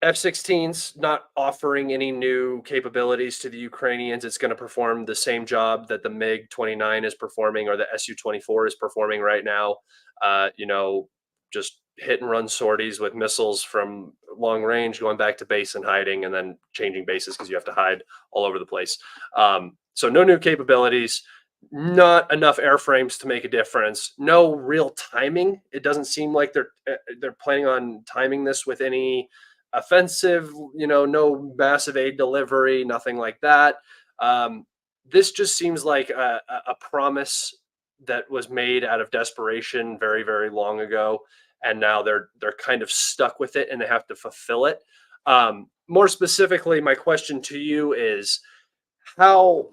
A: F-16s not offering any new capabilities to the Ukrainians. It's going to perform the same job that the MiG-29 is performing, or the Su-24 is performing right now. Just hit and run sorties with missiles from long range, going back to base and hiding, and then changing bases because you have to hide all over the place. So no new capabilities, not enough airframes to make a difference. No real timing. It doesn't seem like they're planning on timing this with any offensive, no massive aid delivery, nothing like that. This just seems like a promise that was made out of desperation very, very long ago, and now they're kind of stuck with it and they have to fulfill it. More specifically, my question to you is, how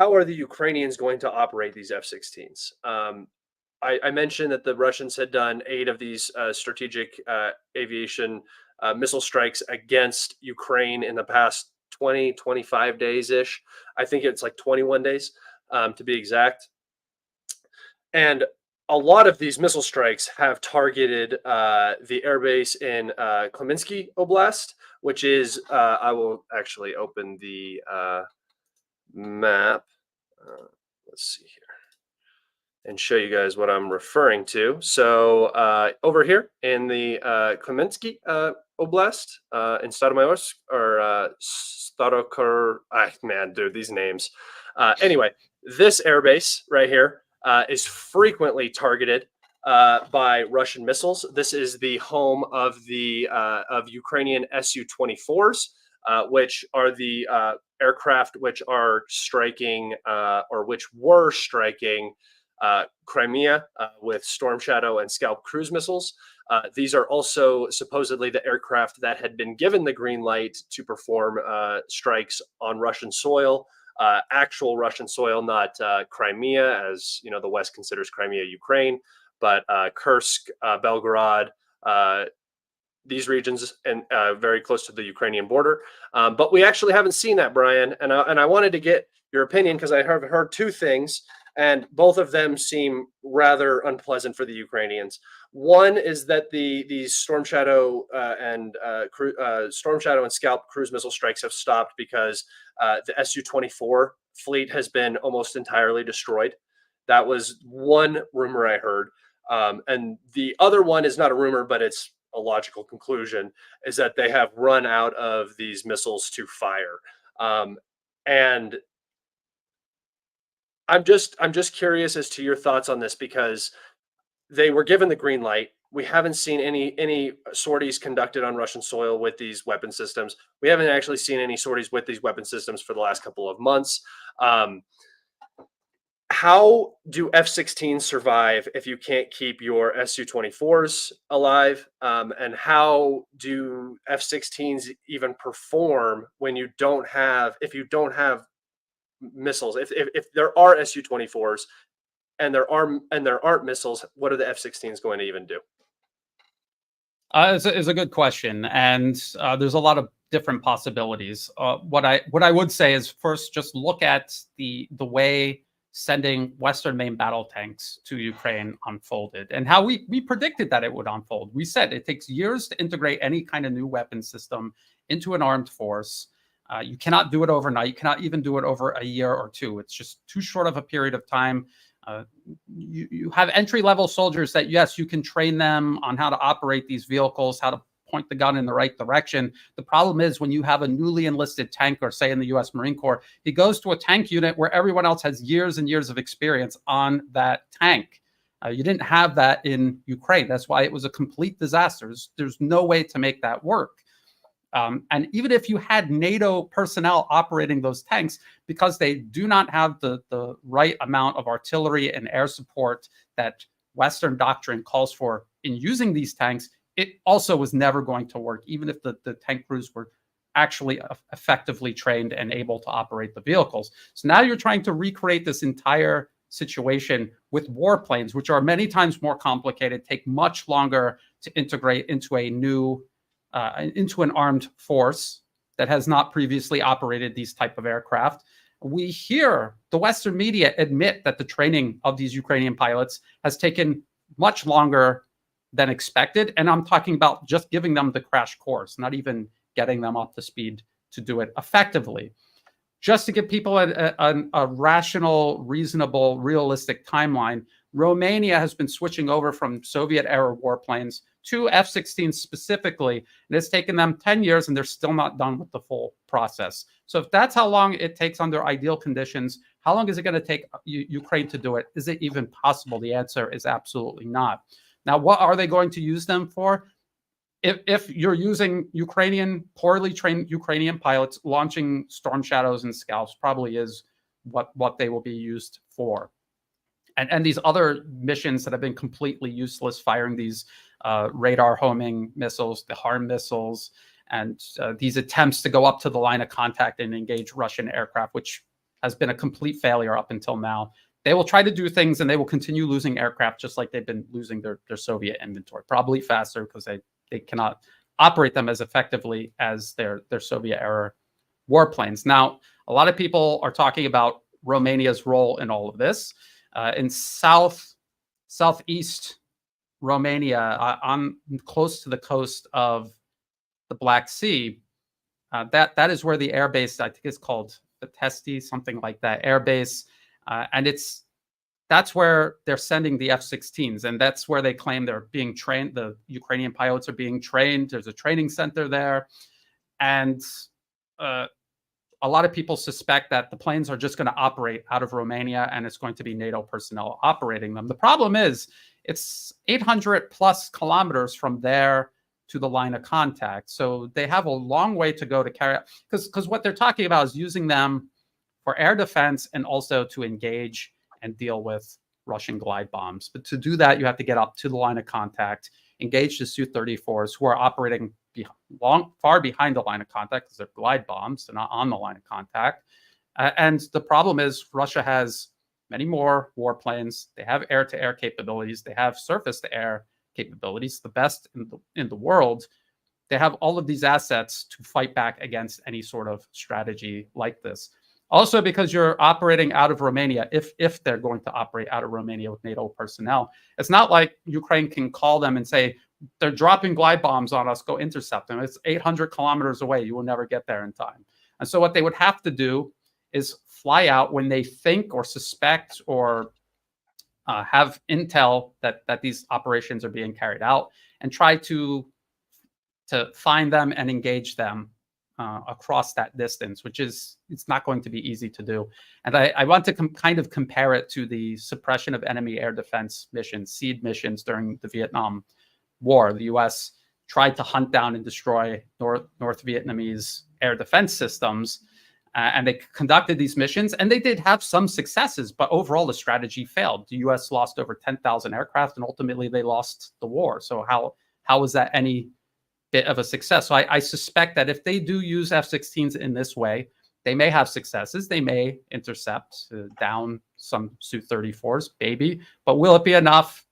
A: are the Ukrainians going to operate these F-16s? I mentioned that the Russians had done 8 of these strategic aviation missile strikes against Ukraine in the past 20, 25 days-ish. I think it's like 21 days to be exact. And a lot of these missile strikes have targeted the airbase in Kaminsky Oblast, which is, I will actually open the map. Let's see here and show you guys what I'm referring to. So over here in the Kaminsky Oblast, in Staromayorsk, or Starokor, man, dude, these names. Anyway, this airbase right here is frequently targeted by Russian missiles. This is the home of the of Ukrainian Su-24s, which are the aircraft which are striking, or which were striking, Crimea with Storm Shadow and Scalp cruise missiles. These are also supposedly the aircraft that had been given the green light to perform strikes on Russian soil, actual Russian soil, not Crimea, as the West considers Crimea Ukraine, but Kursk, Belgorod, these regions, and very close to the Ukrainian border. But we actually haven't seen that, Brian, and I wanted to get your opinion, because I have heard 2 things, and both of them seem rather unpleasant for the Ukrainians. One is that these Storm Shadow and Scalp cruise missile strikes have stopped because the Su-24 fleet has been almost entirely destroyed. That was one rumor I heard. And the other one is not a rumor, but it's a logical conclusion, is that they have run out of these missiles to fire. And I'm just curious as to your thoughts on this, because they were given the green light. We haven't seen any sorties conducted on Russian soil with these weapon systems. We haven't actually seen any sorties with these weapon systems for the last couple of months. How do F-16s survive if you can't keep your Su-24s alive? And how do F-16s even perform when if you don't have missiles? If there are Su-24s and there aren't missiles, what are the F-16s going to even do?
B: It's a good question, and there's a lot of different possibilities. What I would say is, first, just look at the way sending Western main battle tanks to Ukraine unfolded, and how we predicted that it would unfold. We said it takes years to integrate any kind of new weapon system into an armed force. You cannot do it overnight. You cannot even do it over a year or two. It's just too short of a period of time. You have entry-level soldiers that, yes, you can train them on how to operate these vehicles, how to point the gun in the right direction. The problem is when you have a newly enlisted tanker, say in the U.S. Marine Corps, he goes to a tank unit where everyone else has years and years of experience on that tank. You didn't have that in Ukraine. That's why it was a complete disaster. There's no way to make that work. And even if you had NATO personnel operating those tanks, because they do not have the right amount of artillery and air support that Western doctrine calls for in using these tanks, it also was never going to work, even if the tank crews were actually effectively trained and able to operate the vehicles. So now you're trying to recreate this entire situation with warplanes, which are many times more complicated, take much longer to integrate into a new into an armed force that has not previously operated these type of aircraft. We hear the Western media admit that the training of these Ukrainian pilots has taken much longer than expected. And I'm talking about just giving them the crash course, not even getting them up to speed to do it effectively. Just to give people a rational, reasonable, realistic timeline, Romania has been switching over from Soviet-era warplanes to F-16 specifically, and it's taken them 10 years, and they're still not done with the full process. So if that's how long it takes under ideal conditions, how long is it going to take Ukraine to do it? Is it even possible? The answer is absolutely not. Now, what are they going to use them for? If you're using poorly trained Ukrainian pilots, launching Storm Shadows and Scalps probably is what they will be used for. And these other missions that have been completely useless, firing these radar homing missiles, the HARM missiles, and these attempts to go up to the line of contact and engage Russian aircraft, which has been a complete failure up until now. They will try to do things, and they will continue losing aircraft just like they've been losing their Soviet inventory, probably faster because they cannot operate them as effectively as their Soviet-era warplanes. Now, a lot of people are talking about Romania's role in all of this. In southeast Romania, on close to the coast of the Black Sea, that is where the airbase, I think it's called Vitesti, something like that, airbase, and that's where they're sending the F-16s, and that's where they claim they're being trained. The Ukrainian pilots are being trained. There's a training center there, and a lot of people suspect that the planes are just going to operate out of Romania, and it's going to be NATO personnel operating them. The problem is it's 800 plus kilometers from there to the line of contact. So they have a long way to go to carry out, because what they're talking about is using them for air defense and also to engage and deal with Russian glide bombs. But to do that, you have to get up to the line of contact, engage the Su-34s who are operating far behind the line of contact because they're glide bombs. They're not on the line of contact. And the problem is Russia has many more warplanes. They have air-to-air capabilities. They have surface-to-air capabilities, the best in the world. They have all of these assets to fight back against any sort of strategy like this. Also, because you're operating out of Romania, if they're going to operate out of Romania with NATO personnel, it's not like Ukraine can call them and say, they're dropping glide bombs on us, go intercept them. It's 800 kilometers away. You will never get there in time. And so what they would have to do is fly out when they think or suspect or have intel that these operations are being carried out, and try to find them and engage them across that distance, which is, it's not going to be easy to do. And I want to kind of compare it to the suppression of enemy air defense missions, SEAD missions during the Vietnam War. The U.S. tried to hunt down and destroy North Vietnamese air defense systems, and they conducted these missions, and they did have some successes, but overall the strategy failed. The U.S. lost over 10,000 aircraft, and ultimately they lost the war. So how was that any bit of a success? So I suspect that if they do use F-16s in this way, they may have successes. They may intercept down some Su-34s, maybe, but will it be enough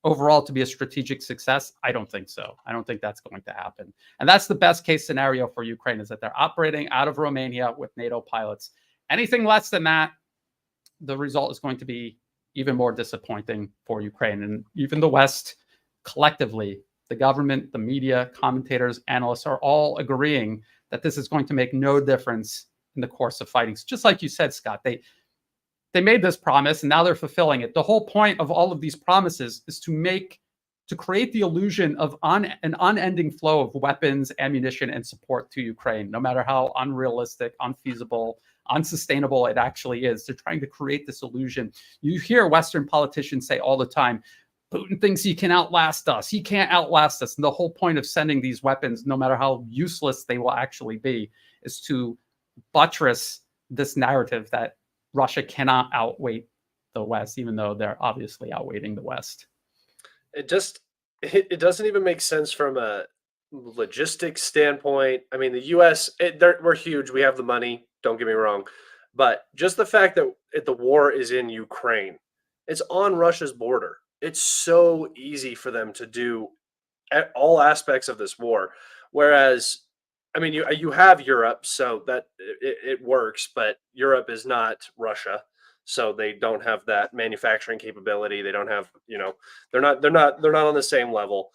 B: overall to be a strategic success? I don't think so. I don't think that's going to happen. And that's the best case scenario for Ukraine, is that they're operating out of Romania with NATO pilots. Anything less than that, the result is going to be even more disappointing for Ukraine. And even the West collectively, the government, the media, commentators, analysts are all agreeing that this is going to make no difference in the course of fighting. So just like you said, Scott, they made this promise and now they're fulfilling it. The whole point of all of these promises is to create the illusion of an unending flow of weapons, ammunition, and support to Ukraine, no matter how unrealistic, unfeasible, unsustainable it actually is. They're trying to create this illusion. You hear Western politicians say all the time, Putin thinks he can outlast us. He can't outlast us. And the whole point of sending these weapons, no matter how useless they will actually be, is to buttress this narrative that Russia cannot outweigh the West, even though they're obviously outweighing the West.
A: It doesn't even make sense from a logistics standpoint. I mean, the U.S. We're huge. We have the money. Don't get me wrong, but just the fact that the war is in Ukraine, it's on Russia's border. It's so easy for them to do all aspects of this war. Whereas, I mean, you have Europe, so that it works, but Europe is not Russia. So they don't have that manufacturing capability. They don't have, they're not on the same level.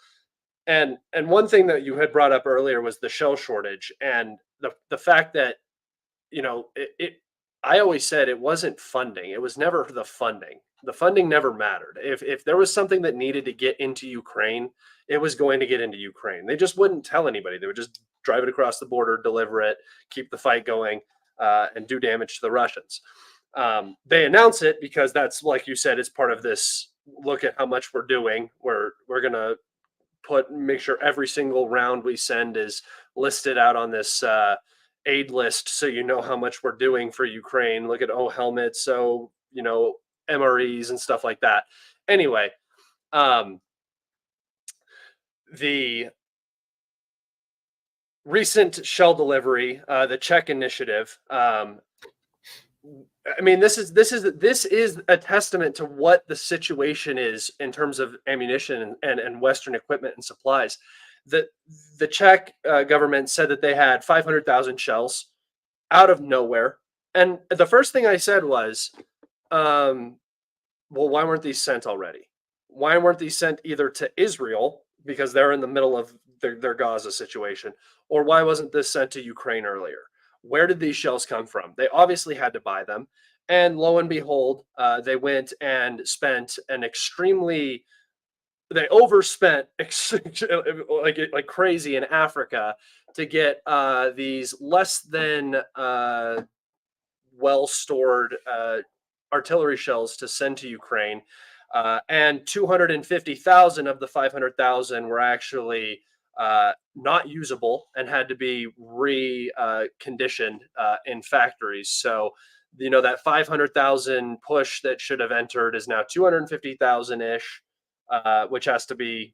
A: And one thing that you had brought up earlier was the shell shortage and the fact that, I always said it wasn't funding. It was never the funding. The funding never mattered. If there was something that needed to get into Ukraine, it was going to get into Ukraine. They just wouldn't tell anybody. They would just drive it across the border, deliver it, keep the fight going, and do damage to the Russians. They announce it because that's, like you said, it's part of this. Look at how much we're doing. We're gonna make sure every single round we send is listed out on this aid list, so you know how much we're doing for Ukraine. Look at helmets, so MREs and stuff like that. Anyway, the recent shell delivery, the Czech initiative. I mean, this is a testament to what the situation is in terms of ammunition and Western equipment and supplies. The Czech government said that they had 500,000 shells out of nowhere, and the first thing I said was, well, why weren't these sent already? Why weren't these sent either to Israel because they're in the middle of their Gaza situation, or why wasn't this sent to Ukraine earlier? Where did these shells come from? They obviously had to buy them. And lo and behold, they went and spent they overspent like crazy in Africa to get these less than well-stored artillery shells to send to Ukraine. And 250,000 of the 500,000 were actually not usable and had to be reconditioned in factories. So, that 500,000 push that should have entered is now 250,000 ish, which has to be,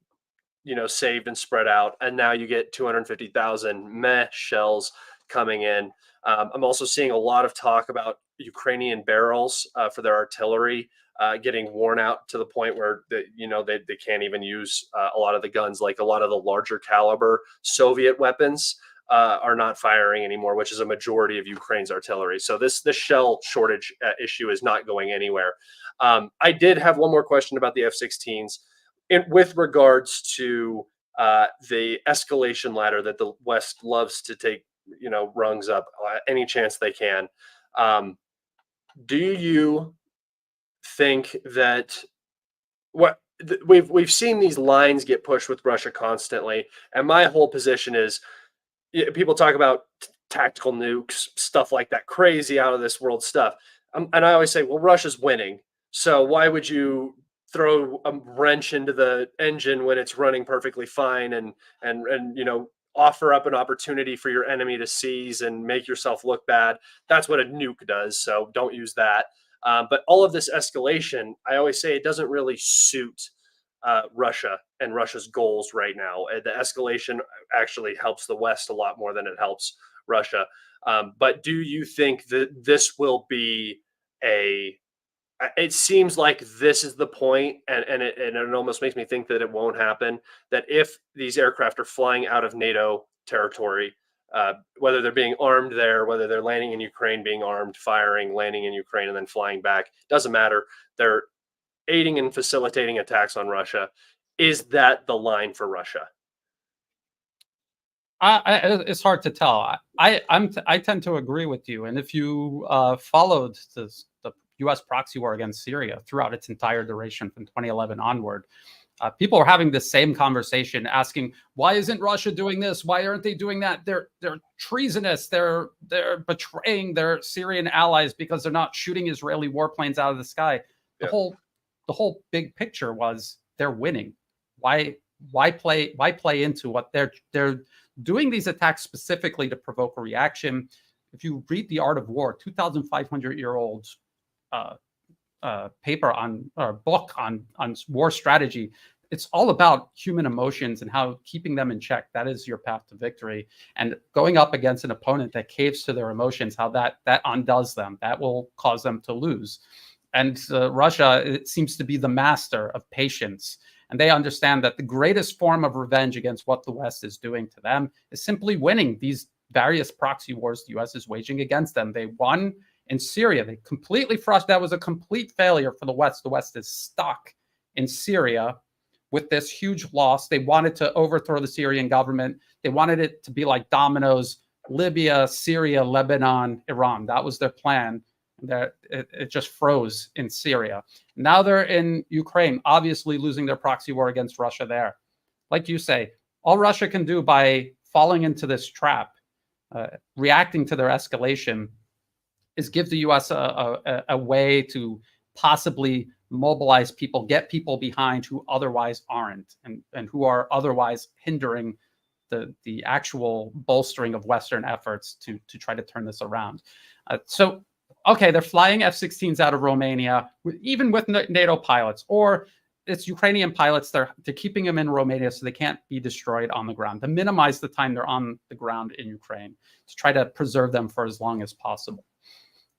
A: saved and spread out. And now you get 250,000 meh shells coming in. I'm also seeing a lot of talk about Ukrainian barrels for their artillery getting worn out to the point where they can't even use a lot of the guns. Like a lot of the larger caliber Soviet weapons are not firing anymore, which is a majority of Ukraine's artillery. So this shell shortage issue is not going anywhere. I did have one more question about the F-16s with regards to the escalation ladder that the West loves to take, rungs up any chance they can. Do you think that we've seen these lines get pushed with Russia constantly, and my whole position is, people talk about tactical nukes, stuff like that, crazy out of this world stuff, and I always say, well, Russia's winning, so why would you throw a wrench into the engine when it's running perfectly fine, and offer up an opportunity for your enemy to seize and make yourself look bad? That's what a nuke does, so don't use that. But all of this escalation, I always say, it doesn't really suit Russia and Russia's goals right now. The escalation actually helps the West a lot more than it helps Russia. But do you think that this will be it seems like this is the point, and it almost makes me think that it won't happen, that if these aircraft are flying out of NATO territory, whether they're being armed there, whether they're landing in Ukraine, being armed, firing, landing in Ukraine, and then flying back. Doesn't matter. They're aiding and facilitating attacks on Russia. Is that the line for Russia?
B: It's hard to tell. I tend to agree with you. And if you followed the U.S. proxy war against Syria throughout its entire duration from 2011 onward, people are having the same conversation, asking, "Why isn't Russia doing this? Why aren't they doing that? They're treasonous. They're betraying their Syrian allies because they're not shooting Israeli warplanes out of the sky." The
A: Yeah.
B: whole big picture was they're winning. Why play into what they're doing these attacks specifically to provoke a reaction? If you read The Art of War, 2,500-year-old paper on or book on war strategy, it's all about human emotions and how keeping them in check, that is your path to victory. And going up against an opponent that caves to their emotions, how that undoes them, that will cause them to lose. And Russia, it seems to be the master of patience. And they understand that the greatest form of revenge against what the West is doing to them is simply winning these various proxy wars the US is waging against them. They won in Syria. They completely frustrated. That was a complete failure for the West. The West is stuck in Syria with this huge loss. They wanted to overthrow the Syrian government. They wanted it to be like dominoes: Libya, Syria, Lebanon, Iran. That was their plan. It just froze in Syria. Now they're in Ukraine, obviously losing their proxy war against Russia there. Like you say, all Russia can do by falling into this trap, reacting to their escalation, is give the U.S. a way to possibly mobilize people, get people behind who otherwise aren't, and who are otherwise hindering the actual bolstering of Western efforts to try to turn this around. So, okay, they're flying F-16s out of Romania, even with NATO pilots, or it's Ukrainian pilots. They're keeping them in Romania so they can't be destroyed on the ground, to minimize the time they're on the ground in Ukraine, to try to preserve them for as long as possible.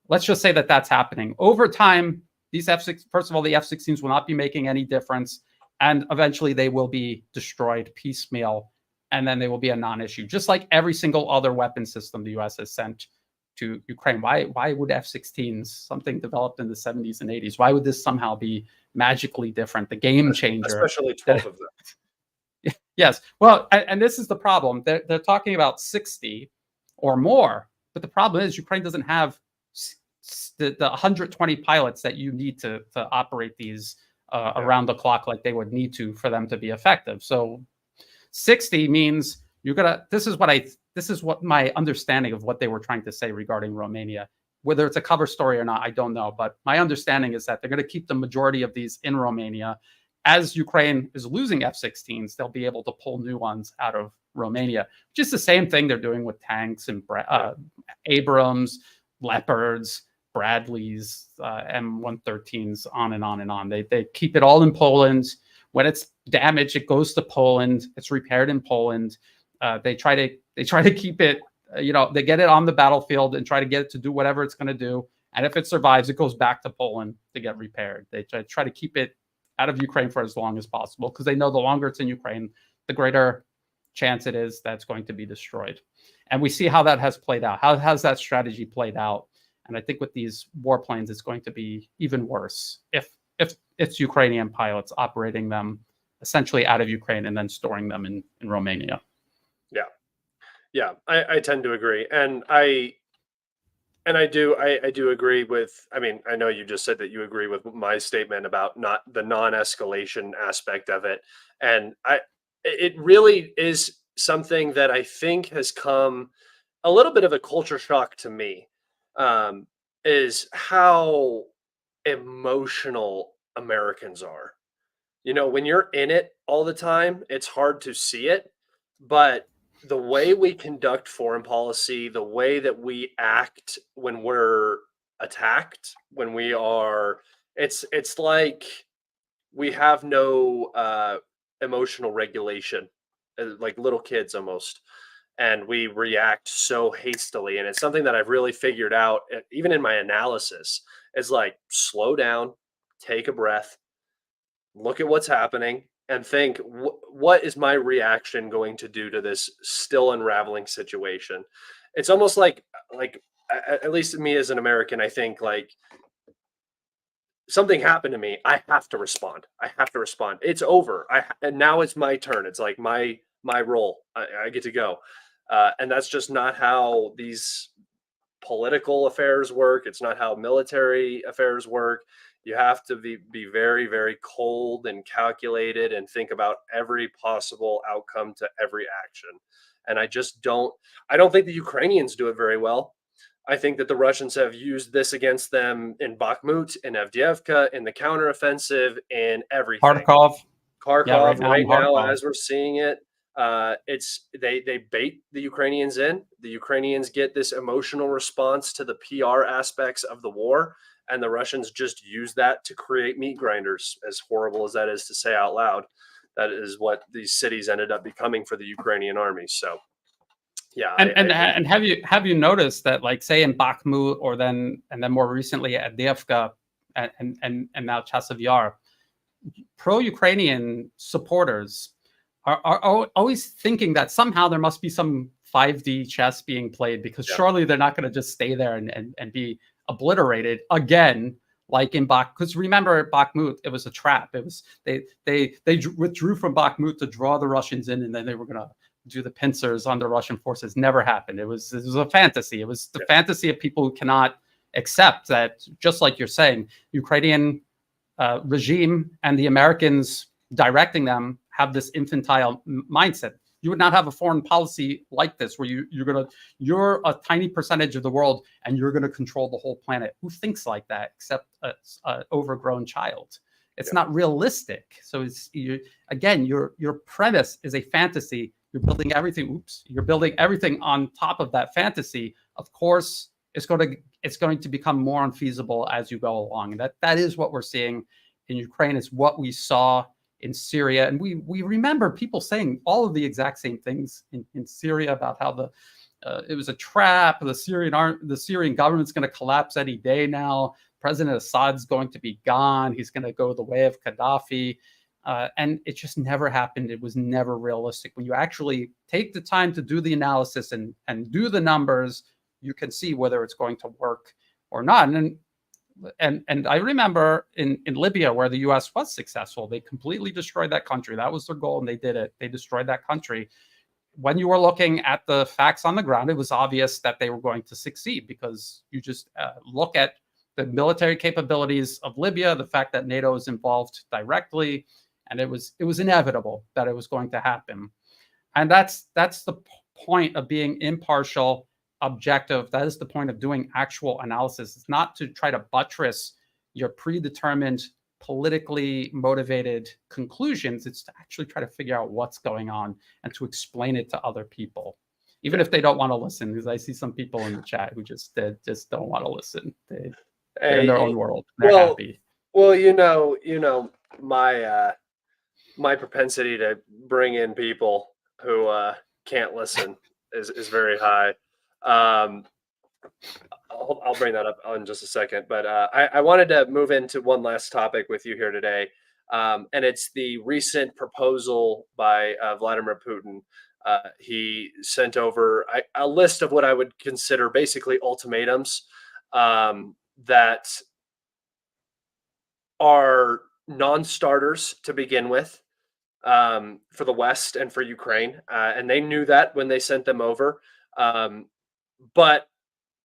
B: Let's just say that that's happening. Over time, these F-16, first of all, the F-16s will not be making any difference, and eventually they will be destroyed piecemeal, and then they will be a non-issue, just like every single other weapon system the U.S. has sent to Ukraine. Why would F-16s, something developed in the 70s and 80s, why would this somehow be magically different, the game changer?
A: Especially 12 of them.
B: Yes. Well, and this is the problem. They're talking about 60 or more, but the problem is Ukraine doesn't have the 120 pilots that you need to operate these around the clock like they would need to for them to be effective. So 60 means you're gonna. This is what my understanding of what they were trying to say regarding Romania. Whether it's a cover story or not, I don't know. But my understanding is that they're going to keep the majority of these in Romania. As Ukraine is losing F-16s, they'll be able to pull new ones out of Romania, which is the same thing they're doing with tanks and Abrams, Leopards, Bradleys, M113s, on and on and on. They keep it all in Poland. When it's damaged, it goes to Poland. It's repaired in Poland. They try to keep it. They get it on the battlefield and try to get it to do whatever it's going to do. And if it survives, it goes back to Poland to get repaired. They try to keep it out of Ukraine for as long as possible, because they know the longer it's in Ukraine, the greater chance it is that it's going to be destroyed. And we see how that has played out. How has that strategy played out? And I think with these warplanes, it's going to be even worse if it's Ukrainian pilots operating them essentially out of Ukraine and then storing them in Romania.
A: Yeah, I tend to agree, and I do agree with. I mean, I know you just said that you agree with my statement about not the non-escalation aspect of it, and it really is something that I think has come a little bit of a culture shock to me, is how emotional Americans are. When you're in it all the time, it's hard to see it, but the way we conduct foreign policy, the way that we act when we're attacked, when we are, it's like we have no emotional regulation, like little kids almost, and we react so hastily. And it's something that I've really figured out, even in my analysis, is like slow down, take a breath, look at what's happening, and think, what is my reaction going to do to this still unraveling situation? It's almost like at least me as an American, I think like something happened to me, I have to respond. I have to respond. It's over. And now it's my turn. It's like my role. I get to go, and that's just not how these political affairs work. It's not how military affairs work. You have to be very, very cold and calculated and think about every possible outcome to every action. And I don't think the Ukrainians do it very well. I think that the Russians have used this against them in Bakhmut, in Avdiivka, in the counteroffensive, in everything.
B: Kharkov. Yeah,
A: Kharkov
B: right now in
A: right now,
B: Kharkov.
A: as we're seeing it, it's they bait the Ukrainians in. The Ukrainians get this emotional response to the PR aspects of the war, and the Russians just use that to create meat grinders. As horrible as that is to say out loud, that is what these cities ended up becoming for the Ukrainian army. So, yeah,
B: And have you noticed that, like, say in Bakhmut, or then more recently at Avdiivka, and now Chasiv Yar, pro-Ukrainian supporters are always thinking that somehow there must be some 5D chess being played, because
A: yeah,
B: surely they're not going to just stay there and be obliterated again, like in Because remember, at Bakhmut, it was a trap. It was they withdrew from Bakhmut to draw the Russians in, and then they were going to do the pincers on the Russian forces. Never happened. It was a fantasy. It was the fantasy of people who cannot accept that, just like you're saying, Ukrainian regime and the Americans directing them have this infantile mindset. You would not have a foreign policy like this, where you're a tiny percentage of the world and you're gonna control the whole planet. Who thinks like that except a overgrown child? It's not realistic. So your premise is a fantasy. You're building everything. You're building everything on top of that fantasy. Of course, it's going to become more unfeasible as you go along. And that is what we're seeing in Ukraine. Is what we saw in Syria. And we remember people saying all of the exact same things in Syria about how it was a trap. The Syrian government's going to collapse any day now. President Assad's going to be gone. He's going to go the way of Gaddafi. And it just never happened. It was never realistic. When you actually take the time to do the analysis and do the numbers, you can see whether it's going to work or not. And I remember in Libya, where the U.S. was successful, they completely destroyed that country. That was their goal, and they did it. They destroyed that country. When you were looking at the facts on the ground, it was obvious that they were going to succeed, because you just look at the military capabilities of Libya, the fact that NATO is involved directly, and it was inevitable that it was going to happen. And that's the point of being impartial, objective. That is the point of doing actual analysis. It's not to try to buttress your predetermined, politically motivated conclusions. It's to actually try to figure out what's going on and to explain it to other people, even if they don't want to listen. Because I see some people in the chat who just don't want to listen. They're in their own world. They're happy.
A: Well, my propensity to bring in people who can't listen is very high. I'll bring that up in just a second, but I wanted to move into one last topic with you here today, and it's the recent proposal by Vladimir Putin. He sent over a list of what I would consider basically ultimatums that are non-starters to begin with, for the West and for Ukraine, and they knew that when they sent them over. But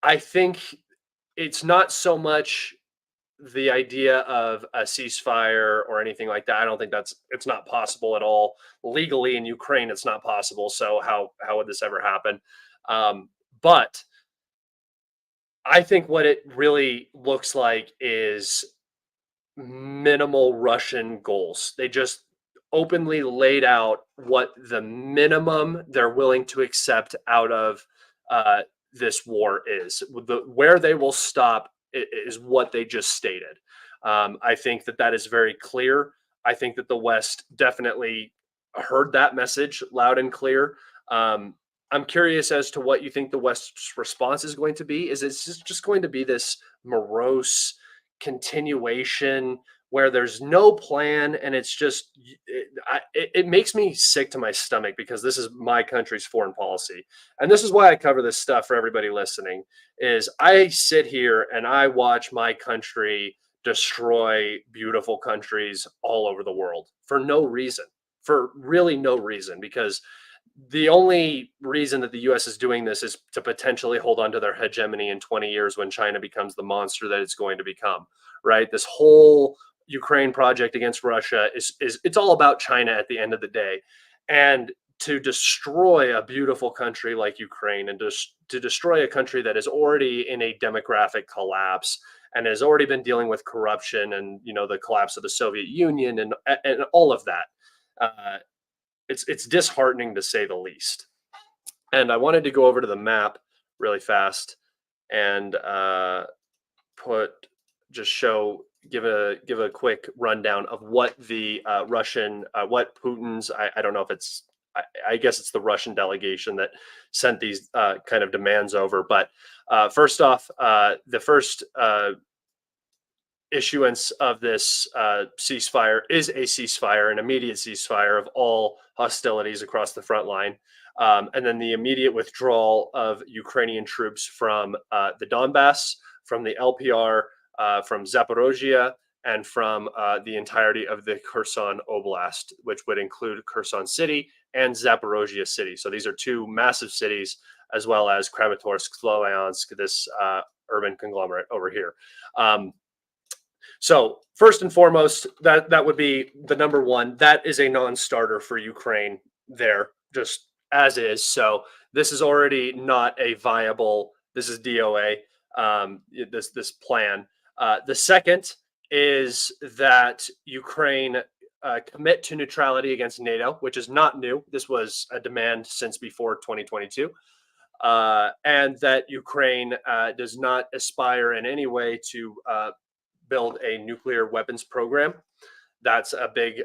A: I think it's not so much the idea of a ceasefire or anything like that. I don't think it's not possible at all legally in Ukraine. It's not possible. So how would this ever happen? But I think what it really looks like is minimal Russian goals. They just openly laid out what the minimum they're willing to accept out of this war is. Where they will stop is what they just stated. I think that is very clear. I think that the West definitely heard that message loud and clear. I'm curious as to what you think the West's response is going to be. Is it just going to be this morose continuation where there's no plan, and it's just it makes me sick to my stomach because this is my country's foreign policy, and this is why I cover this stuff for everybody listening. Is I sit here and I watch my country destroy beautiful countries all over the world for no reason, for really no reason, because the only reason that the US is doing this is to potentially hold on to their hegemony in 20 years when China becomes the monster that it's going to become, right? This whole Ukraine project against Russia is it's all about China at the end of the day. And to destroy a beautiful country like Ukraine, and to destroy a country that is already in a demographic collapse and has already been dealing with corruption and, you know, the collapse of the Soviet Union and all of that. Uh, it's disheartening to say the least. And I wanted to go over to the map really fast and put just show give a quick rundown of what the Russian what Putin's I don't know if it's I guess it's the Russian delegation that sent these kind of demands over. But first off, the first issuance of this ceasefire is a ceasefire, an immediate ceasefire of all hostilities across the front line. And then the immediate withdrawal of Ukrainian troops from the Donbass, from the LPR, from Zaporozhia, and from the entirety of the Kherson Oblast, which would include Kherson City and Zaporozhia City. So these are two massive cities, as well as Kramatorsk, Sloviansk, this urban conglomerate over here. So first and foremost, that would be the number one. That is a non-starter for Ukraine there, just as is. So this is already not a viable. This is DOA. This plan. The second is that Ukraine commit to neutrality against NATO, which is not new. This was a demand since before 2022. And that Ukraine does not aspire in any way to build a nuclear weapons program. That's a big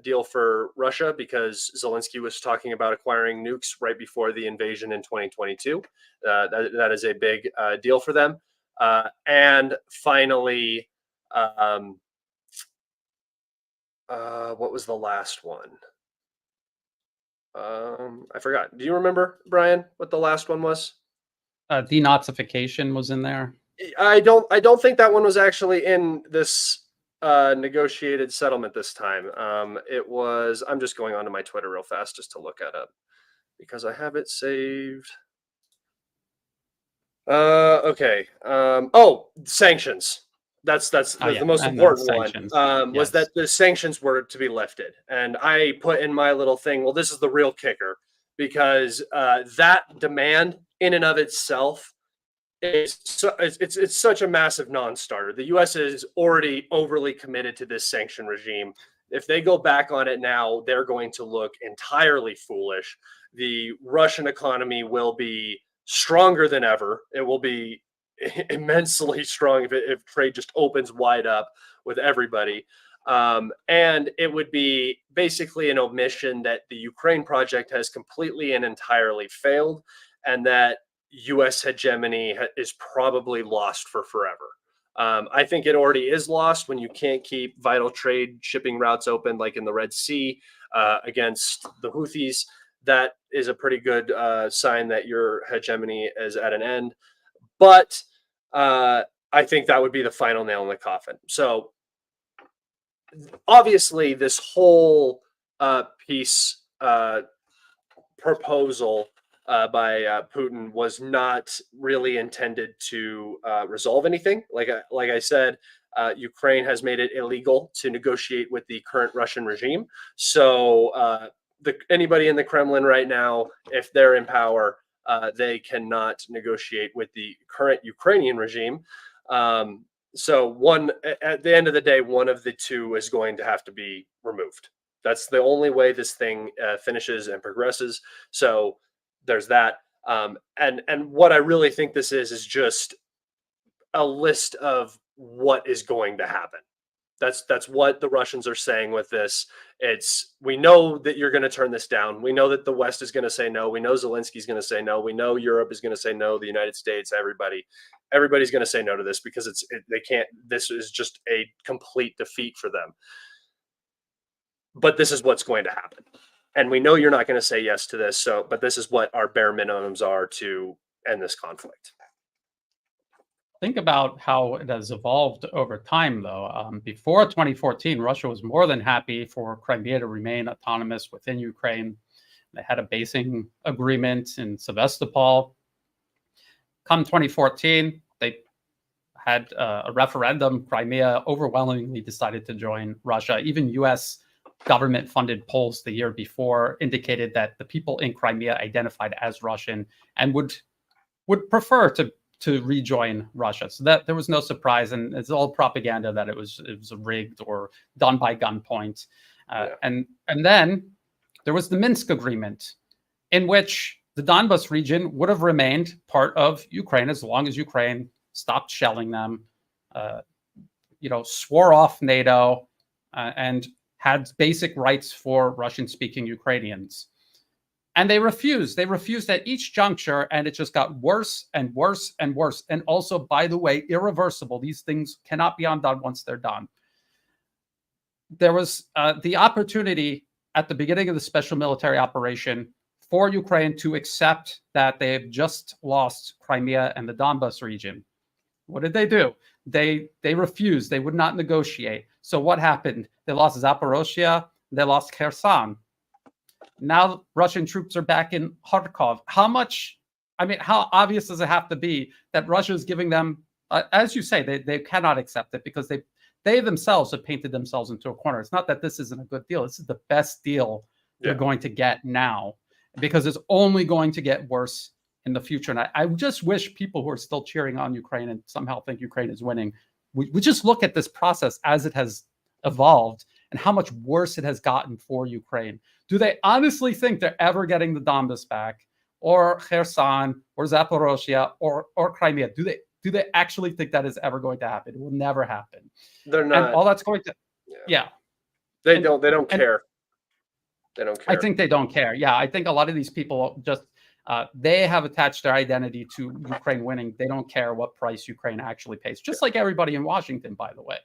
A: deal for Russia because Zelensky was talking about acquiring nukes right before the invasion in 2022. That is a big deal for them. And finally, what was the last one? I forgot. Do you remember, Brian, what the last one was?
B: Denazification was in there.
A: I don't think that one was actually in this negotiated settlement this time. It was. I'm just going onto my Twitter real fast just to look at it because I have it saved. Okay. Sanctions. That's the most important one. Was that the sanctions were to be lifted, and I put in my little thing. Well, this is the real kicker because that demand in and of itself. It's such a massive non-starter. The U.S. is already overly committed to this sanction regime. If they go back on it now, they're going to look entirely foolish. The Russian economy will be stronger than ever. It will be immensely strong if trade just opens wide up with everybody. And it would be basically an omission that the Ukraine project has completely and entirely failed, and that U.S. hegemony is probably lost for forever. I think it already is lost when you can't keep vital trade shipping routes open, like in the Red Sea, against the Houthis. That is a pretty good sign that your hegemony is at an end. But I think that would be the final nail in the coffin. So obviously, this whole peace proposal by Putin was not really intended to resolve anything. Like I said, Ukraine has made it illegal to negotiate with the current Russian regime. So anybody in the Kremlin right now, if they're in power, they cannot negotiate with the current Ukrainian regime. So at the end of the day, one of the two is going to have to be removed. That's the only way this thing finishes and progresses. So there's that. And what I really think this is just a list of what is going to happen. That's what the Russians are saying with this. We know that you're going to turn this down. We know that the West is going to say no. We know Zelensky's going to say no. We know Europe is going to say no. The United States, everybody's going to say no to this because they can't. This is just a complete defeat for them. But this is what's going to happen, and we know you're not going to say yes to this. But this is what our bare minimums are to end this conflict.
B: Think about how it has evolved over time, though. Before 2014, Russia was more than happy for Crimea to remain autonomous within Ukraine. They had a basing agreement in Sevastopol. Come 2014, they had a referendum. Crimea overwhelmingly decided to join Russia. Even U.S. government-funded polls the year before indicated that the people in Crimea identified as Russian and would prefer to rejoin Russia. So that there was no surprise, and it's all propaganda that it was rigged or done by gunpoint. And then there was the Minsk Agreement, in which the Donbas region would have remained part of Ukraine as long as Ukraine stopped shelling them, swore off NATO, and had basic rights for Russian-speaking Ukrainians. And they refused. They refused at each juncture, and it just got worse and worse and worse. And also, by the way, irreversible. These things cannot be undone once they're done. There was the opportunity at the beginning of the special military operation for Ukraine to accept that they've just lost Crimea and the Donbas region. What did they do? They refused. They would not negotiate. So what happened? They lost Zaporozhye. They lost Kherson. Now Russian troops are back in Kharkov. How obvious does it have to be that Russia is giving them, as you say, they cannot accept it because they themselves have painted themselves into a corner. It's not that this isn't a good deal. This is the best deal they're going to get now because it's only going to get worse in the future. And I just wish people who are still cheering on Ukraine and somehow think Ukraine is winning, we just look at this process as it has evolved and how much worse it has gotten for Ukraine. Do they honestly think they're ever getting the Donbas back, or Kherson, or Zaporozhye, or Crimea? Do they actually think that is ever going to happen? It will never happen.
A: They're not.
B: And all that's going to,
A: They don't care. They don't care.
B: I think they don't care. Yeah, I think a lot of these people just they have attached their identity to Ukraine winning. They don't care what price Ukraine actually pays. Just like everybody in Washington, by the way.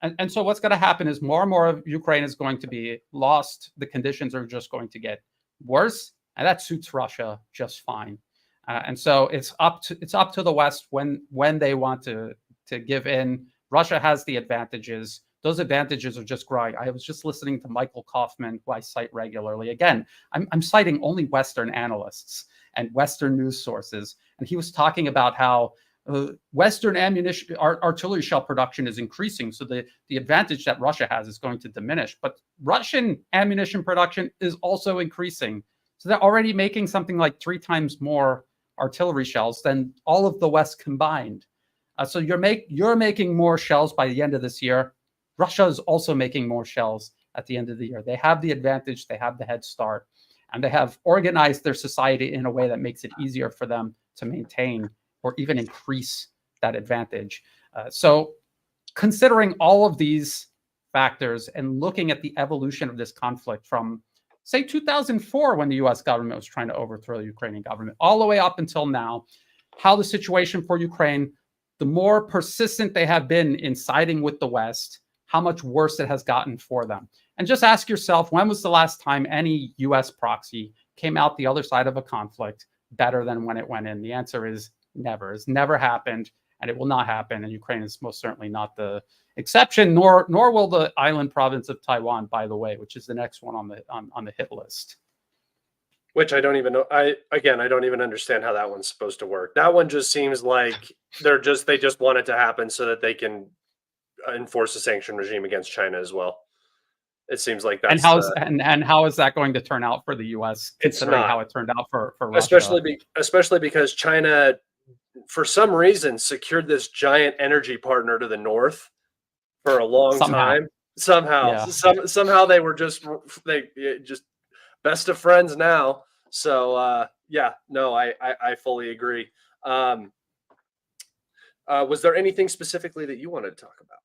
B: And so what's going to happen is more and more of Ukraine is going to be lost. The conditions are just going to get worse, and that suits Russia just fine. And so it's up to the West when they want to give in. Russia has the advantages. Those advantages are just growing. I was just listening to Michael Kaufman, who I cite regularly. Again, I'm citing only Western analysts and Western news sources, and he was talking about how Western ammunition, artillery shell production is increasing. So the advantage that Russia has is going to diminish. But Russian ammunition production is also increasing. So they're already making something like 3 times more artillery shells than all of the West combined. So you're making more shells by the end of this year. Russia is also making more shells at the end of the year. They have the advantage. They have the head start. And they have organized their society in a way that makes it easier for them to maintain or even increase that advantage. So considering all of these factors and looking at the evolution of this conflict from, say, 2004, when the U.S. government was trying to overthrow the Ukrainian government, all the way up until now, how the situation for Ukraine, the more persistent they have been in siding with the West, how much worse it has gotten for them. And just ask yourself, when was the last time any U.S. proxy came out the other side of a conflict better than when it went in? The answer is never. It's never happened, and it will not happen. And Ukraine is most certainly not the exception, nor will the island province of Taiwan, by the way, which is the next one on the hit list.
A: Which I don't even know. I don't even understand how that one's supposed to work. That one just seems like they just want it to happen so that they can enforce a sanction regime against China as well. It seems like that's
B: and how is that going to turn out for the U.S. considering how it turned out for
A: Russia? Especially because China, for some reason, secured this giant energy partner to the north for a long time. Somehow they were just best of friends now. So I fully agree. Was there anything specifically that you wanted to talk about?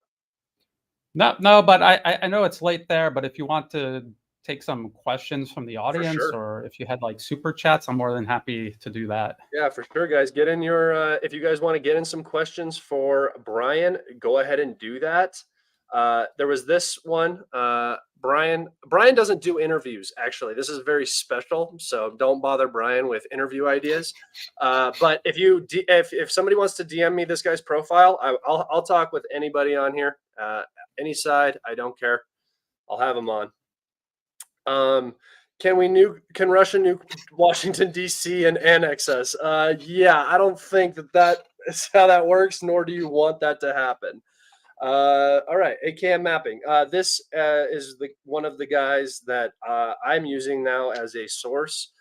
B: No, but I know it's late there, but if you want to take some questions from the
A: For
B: audience,
A: sure.
B: or if you had like super chats, I'm more than happy to do that.
A: Yeah, for sure, guys. Get in your if you guys want to get in some questions for Brian, go ahead and do that. There was this one. Brian doesn't do interviews. Actually, this is very special, so don't bother Brian with interview ideas. But if somebody wants to DM me this guy's profile, I'll talk with anybody on here, any side. I don't care. I'll have him on. Can Russia nuke Washington D.C. and annex us? Yeah, I don't think that is how that works, nor do you want that to happen. All right, AKM mapping. This is one of the guys that I'm using now as a source.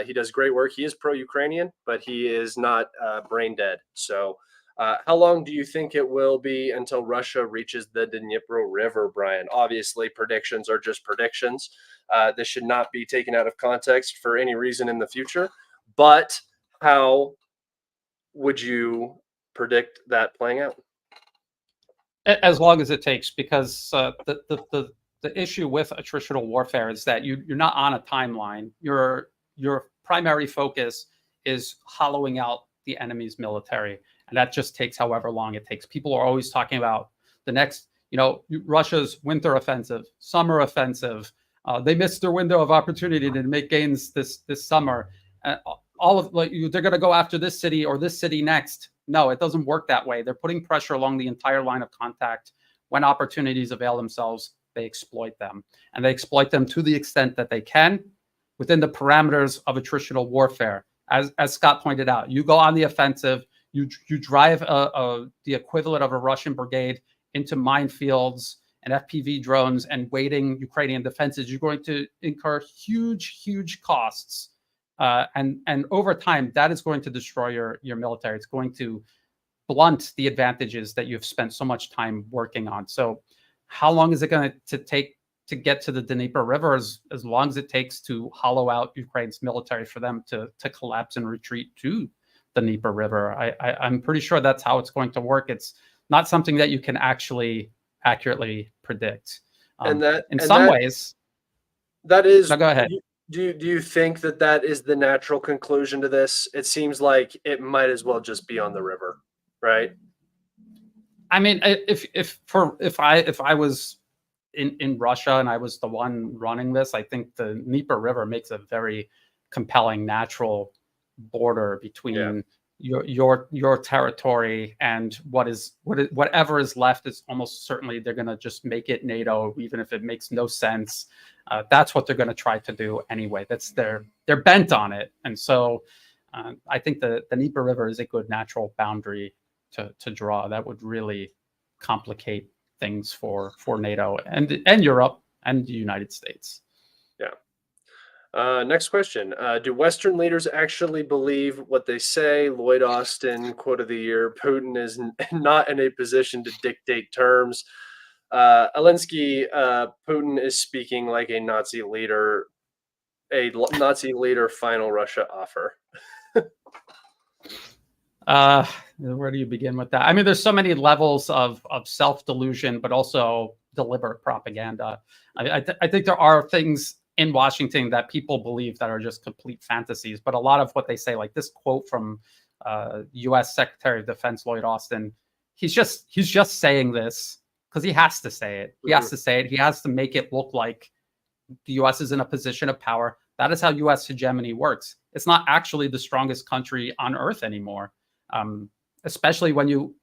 A: He does great work. He is pro-Ukrainian, but he is not brain dead. So, how long do you think it will be until Russia reaches the Dnipro River, Brian? Obviously, predictions are just predictions. This should not be taken out of context for any reason in the future. But how would you predict that playing out?
B: As long as it takes, because the issue with attritional warfare is that you're not on a timeline. Your primary focus is hollowing out the enemy's military, and that just takes however long it takes. People are always talking about the next, Russia's winter offensive, summer offensive. They missed their window of opportunity to make gains this summer. All of they're going to go after this city or this city next. No, it doesn't work that way. They're putting pressure along the entire line of contact. When opportunities avail themselves, they exploit them, and they exploit them to the extent that they can within the parameters of attritional warfare. As Scott pointed out, you go on the offensive, you drive the equivalent of a Russian brigade into minefields and FPV drones and waiting Ukrainian defenses. You're going to incur huge costs. And over time, that is going to destroy your military. It's going to blunt the advantages that you've spent so much time working on. So how long is it going to take to get to the Dnieper River? As long as it takes to hollow out Ukraine's military for them to collapse and retreat to the Dnieper River. I'm pretty sure that's how it's going to work. It's not something that you can actually accurately predict.
A: And that
B: in some ways,
A: that is.
B: No, go ahead.
A: Do you think that is the natural conclusion to this? It seems like it might as well just be on the river, right?
B: I mean, if I was in Russia and I was the one running this, I think the Dnieper River makes a very compelling natural border between your territory and whatever is left. Is almost certainly they're going to just make it NATO, even if it makes no sense. That's what they're going to try to do anyway. They're bent on it, and so I think the Dnieper River is a good natural boundary to draw. That would really complicate things for NATO and Europe and the United States.
A: Yeah. Next question. Do Western leaders actually believe what they say? Lloyd Austin, quote of the year: Putin is not in a position to dictate terms. Alinsky, Putin is speaking like a Nazi leader final Russia offer.
B: Where do you begin with that? I mean, there's so many levels of self-delusion, but also deliberate propaganda. I think there are things in Washington that people believe that are just complete fantasies, but a lot of what they say, like this quote from U.S. Secretary of Defense Lloyd Austin, he's just saying this because he has to say it. He has to say it. He has to make it look like the U.S. is in a position of power. That is how U.S. hegemony works. It's not actually the strongest country on earth anymore, especially when you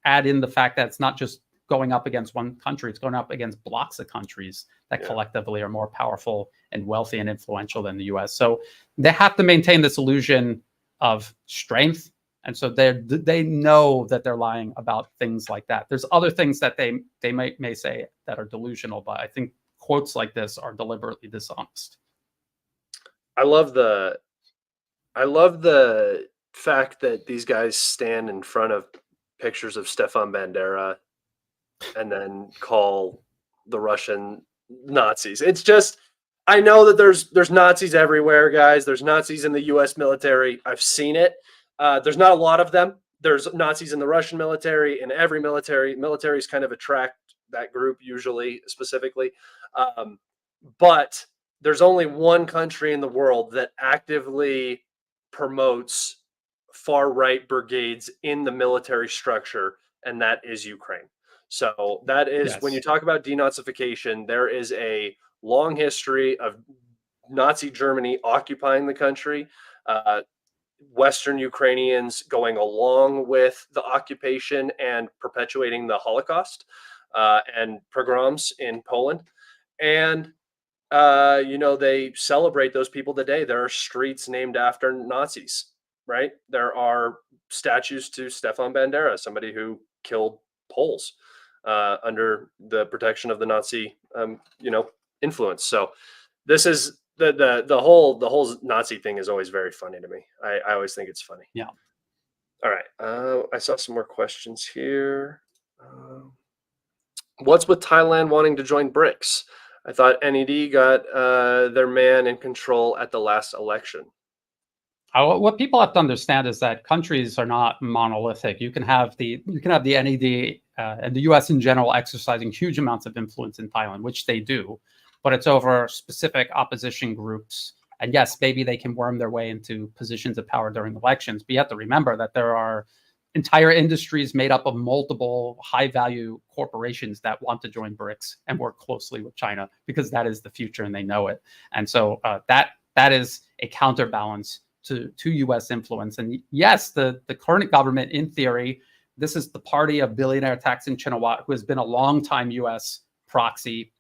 B: add in the fact that it's not just going up against one country, it's going up against blocks of countries that collectively are more powerful and wealthy and influential than the U.S. So they have to maintain this illusion of strength. And so they know that they're lying about things like that. There's other things that they may say that are delusional, but I think quotes like this are deliberately dishonest.
A: I love the fact that these guys stand in front of pictures of Stefan Bandera and then call the Russian Nazis. It's just, I know that there's Nazis everywhere, guys. There's Nazis in the U.S. military. I've seen it. There's not a lot of them. there's Nazis in the Russian military, in every military. Militaries kind of attract that group usually, specifically. Um, but there's only one country in the world that actively promotes far right brigades in the military structure, and that is Ukraine. So that is when you
B: Yes.
A: talk about denazification, there is a long history of Nazi Germany occupying the country. Uh, Western Ukrainians going along with the occupation and perpetuating the Holocaust and pogroms in Poland. And, they celebrate those people today. There are streets named after Nazis, right? There are statues to Stefan Bandera, somebody who killed Poles under the protection of the Nazi, influence. So this is the whole Nazi thing is always very funny to me. I always think it's funny.
B: Yeah.
A: All right, I saw some more questions here. What's with Thailand wanting to join BRICS? I thought NED got their man in control at the last election.
B: What people have to understand is that countries are not monolithic. You can have the NED and the U.S. in general exercising huge amounts of influence in Thailand, which they do, but it's over specific opposition groups. And yes, maybe they can worm their way into positions of power during elections, but you have to remember that there are entire industries made up of multiple high-value corporations that want to join BRICS and work closely with China because that is the future and they know it. And so that is a counterbalance to U.S. influence. And yes, the current government, in theory, this is the party of billionaire Thaksin Shinawatra, who has been a long-time U.S. proxy.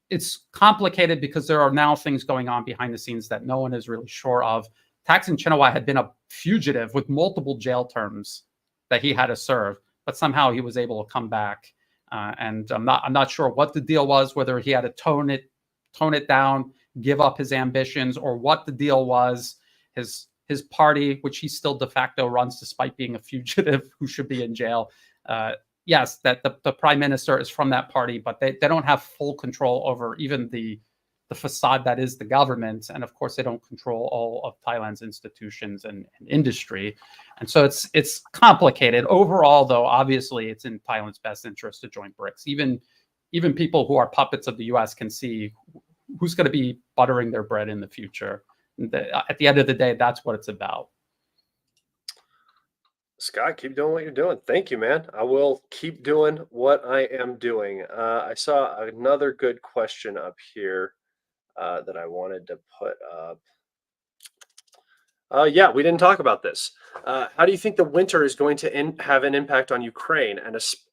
B: It's complicated because there are now things going on behind the scenes that no one is really sure of. Thaksin Shinawatra had been a fugitive with multiple jail terms that he had to serve, but somehow he was able to come back. And I'm not sure what the deal was, whether he had to tone it down, give up his ambitions, or what the deal was. His party, which he still de facto runs despite being a fugitive who should be in jail. Yes, that the prime minister is from that party, but they don't have full control over even the facade that is the government. And of course, they don't control all of Thailand's institutions and industry. And so it's complicated. Overall, though, obviously, it's in Thailand's best interest to join BRICS. Even people who are puppets of the U.S. can see who's going to be buttering their bread in the future. At the end of the day, that's what it's about.
A: Scott, keep doing what you're doing. Thank you, man. I will keep doing what I am doing. I saw another good question up here that I wanted to put up. Yeah, we didn't talk about this. How do you think the winter is going to have an impact on Ukraine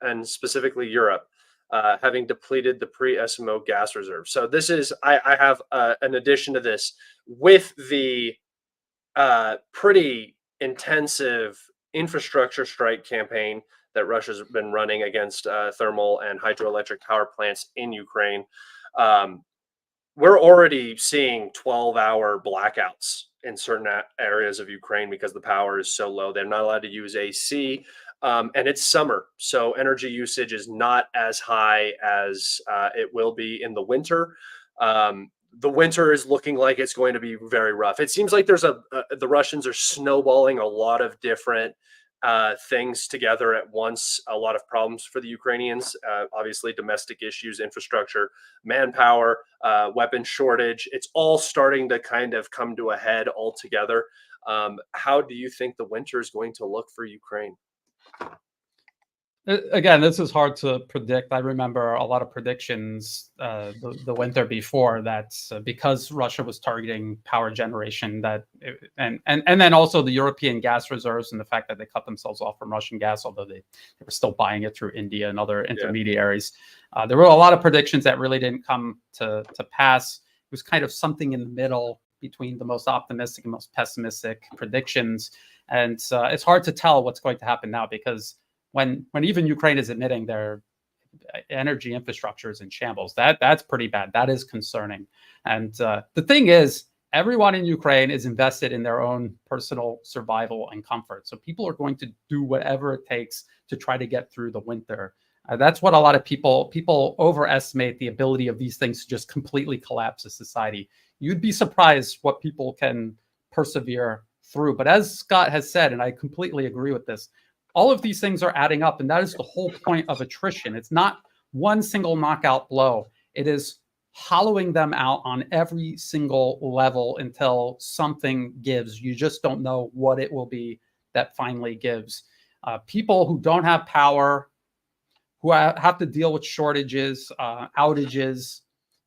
A: and specifically Europe, having depleted the pre-SMO gas reserve? So this is I have an addition to this with the pretty intensive infrastructure strike campaign that Russia's been running against thermal and hydroelectric power plants in Ukraine. We're already seeing 12-hour blackouts in certain areas of Ukraine because the power is so low. They're not allowed to use AC, and it's summer, so energy usage is not as high as it will be in the winter. The winter is looking like it's going to be very rough. It seems like the Russians are snowballing a lot of different things together at once. A lot of problems for the Ukrainians, obviously domestic issues, infrastructure, manpower, weapon shortage. It's all starting to kind of come to a head altogether. How do you think the winter is going to look for Ukraine?
B: Again, this is hard to predict. I remember a lot of predictions the winter before that because Russia was targeting power generation and then also the European gas reserves and the fact that they cut themselves off from Russian gas, although they were still buying it through India and other intermediaries. There were a lot of predictions that really didn't come to pass. It was kind of something in the middle between the most optimistic and most pessimistic predictions. And it's hard to tell what's going to happen now because when even Ukraine is admitting their energy infrastructure is in shambles, that's pretty bad. That is concerning. And the thing is, everyone in Ukraine is invested in their own personal survival and comfort. So people are going to do whatever it takes to try to get through the winter. That's what a lot of people overestimate the ability of these things to just completely collapse a society. You'd be surprised what people can persevere through. But as Scott has said, and I completely agree with this, all of these things are adding up, and that is the whole point of attrition. It's not one single knockout blow. It is hollowing them out on every single level until something gives. You just don't know what it will be that finally gives. People who don't have power, who have to deal with shortages, outages,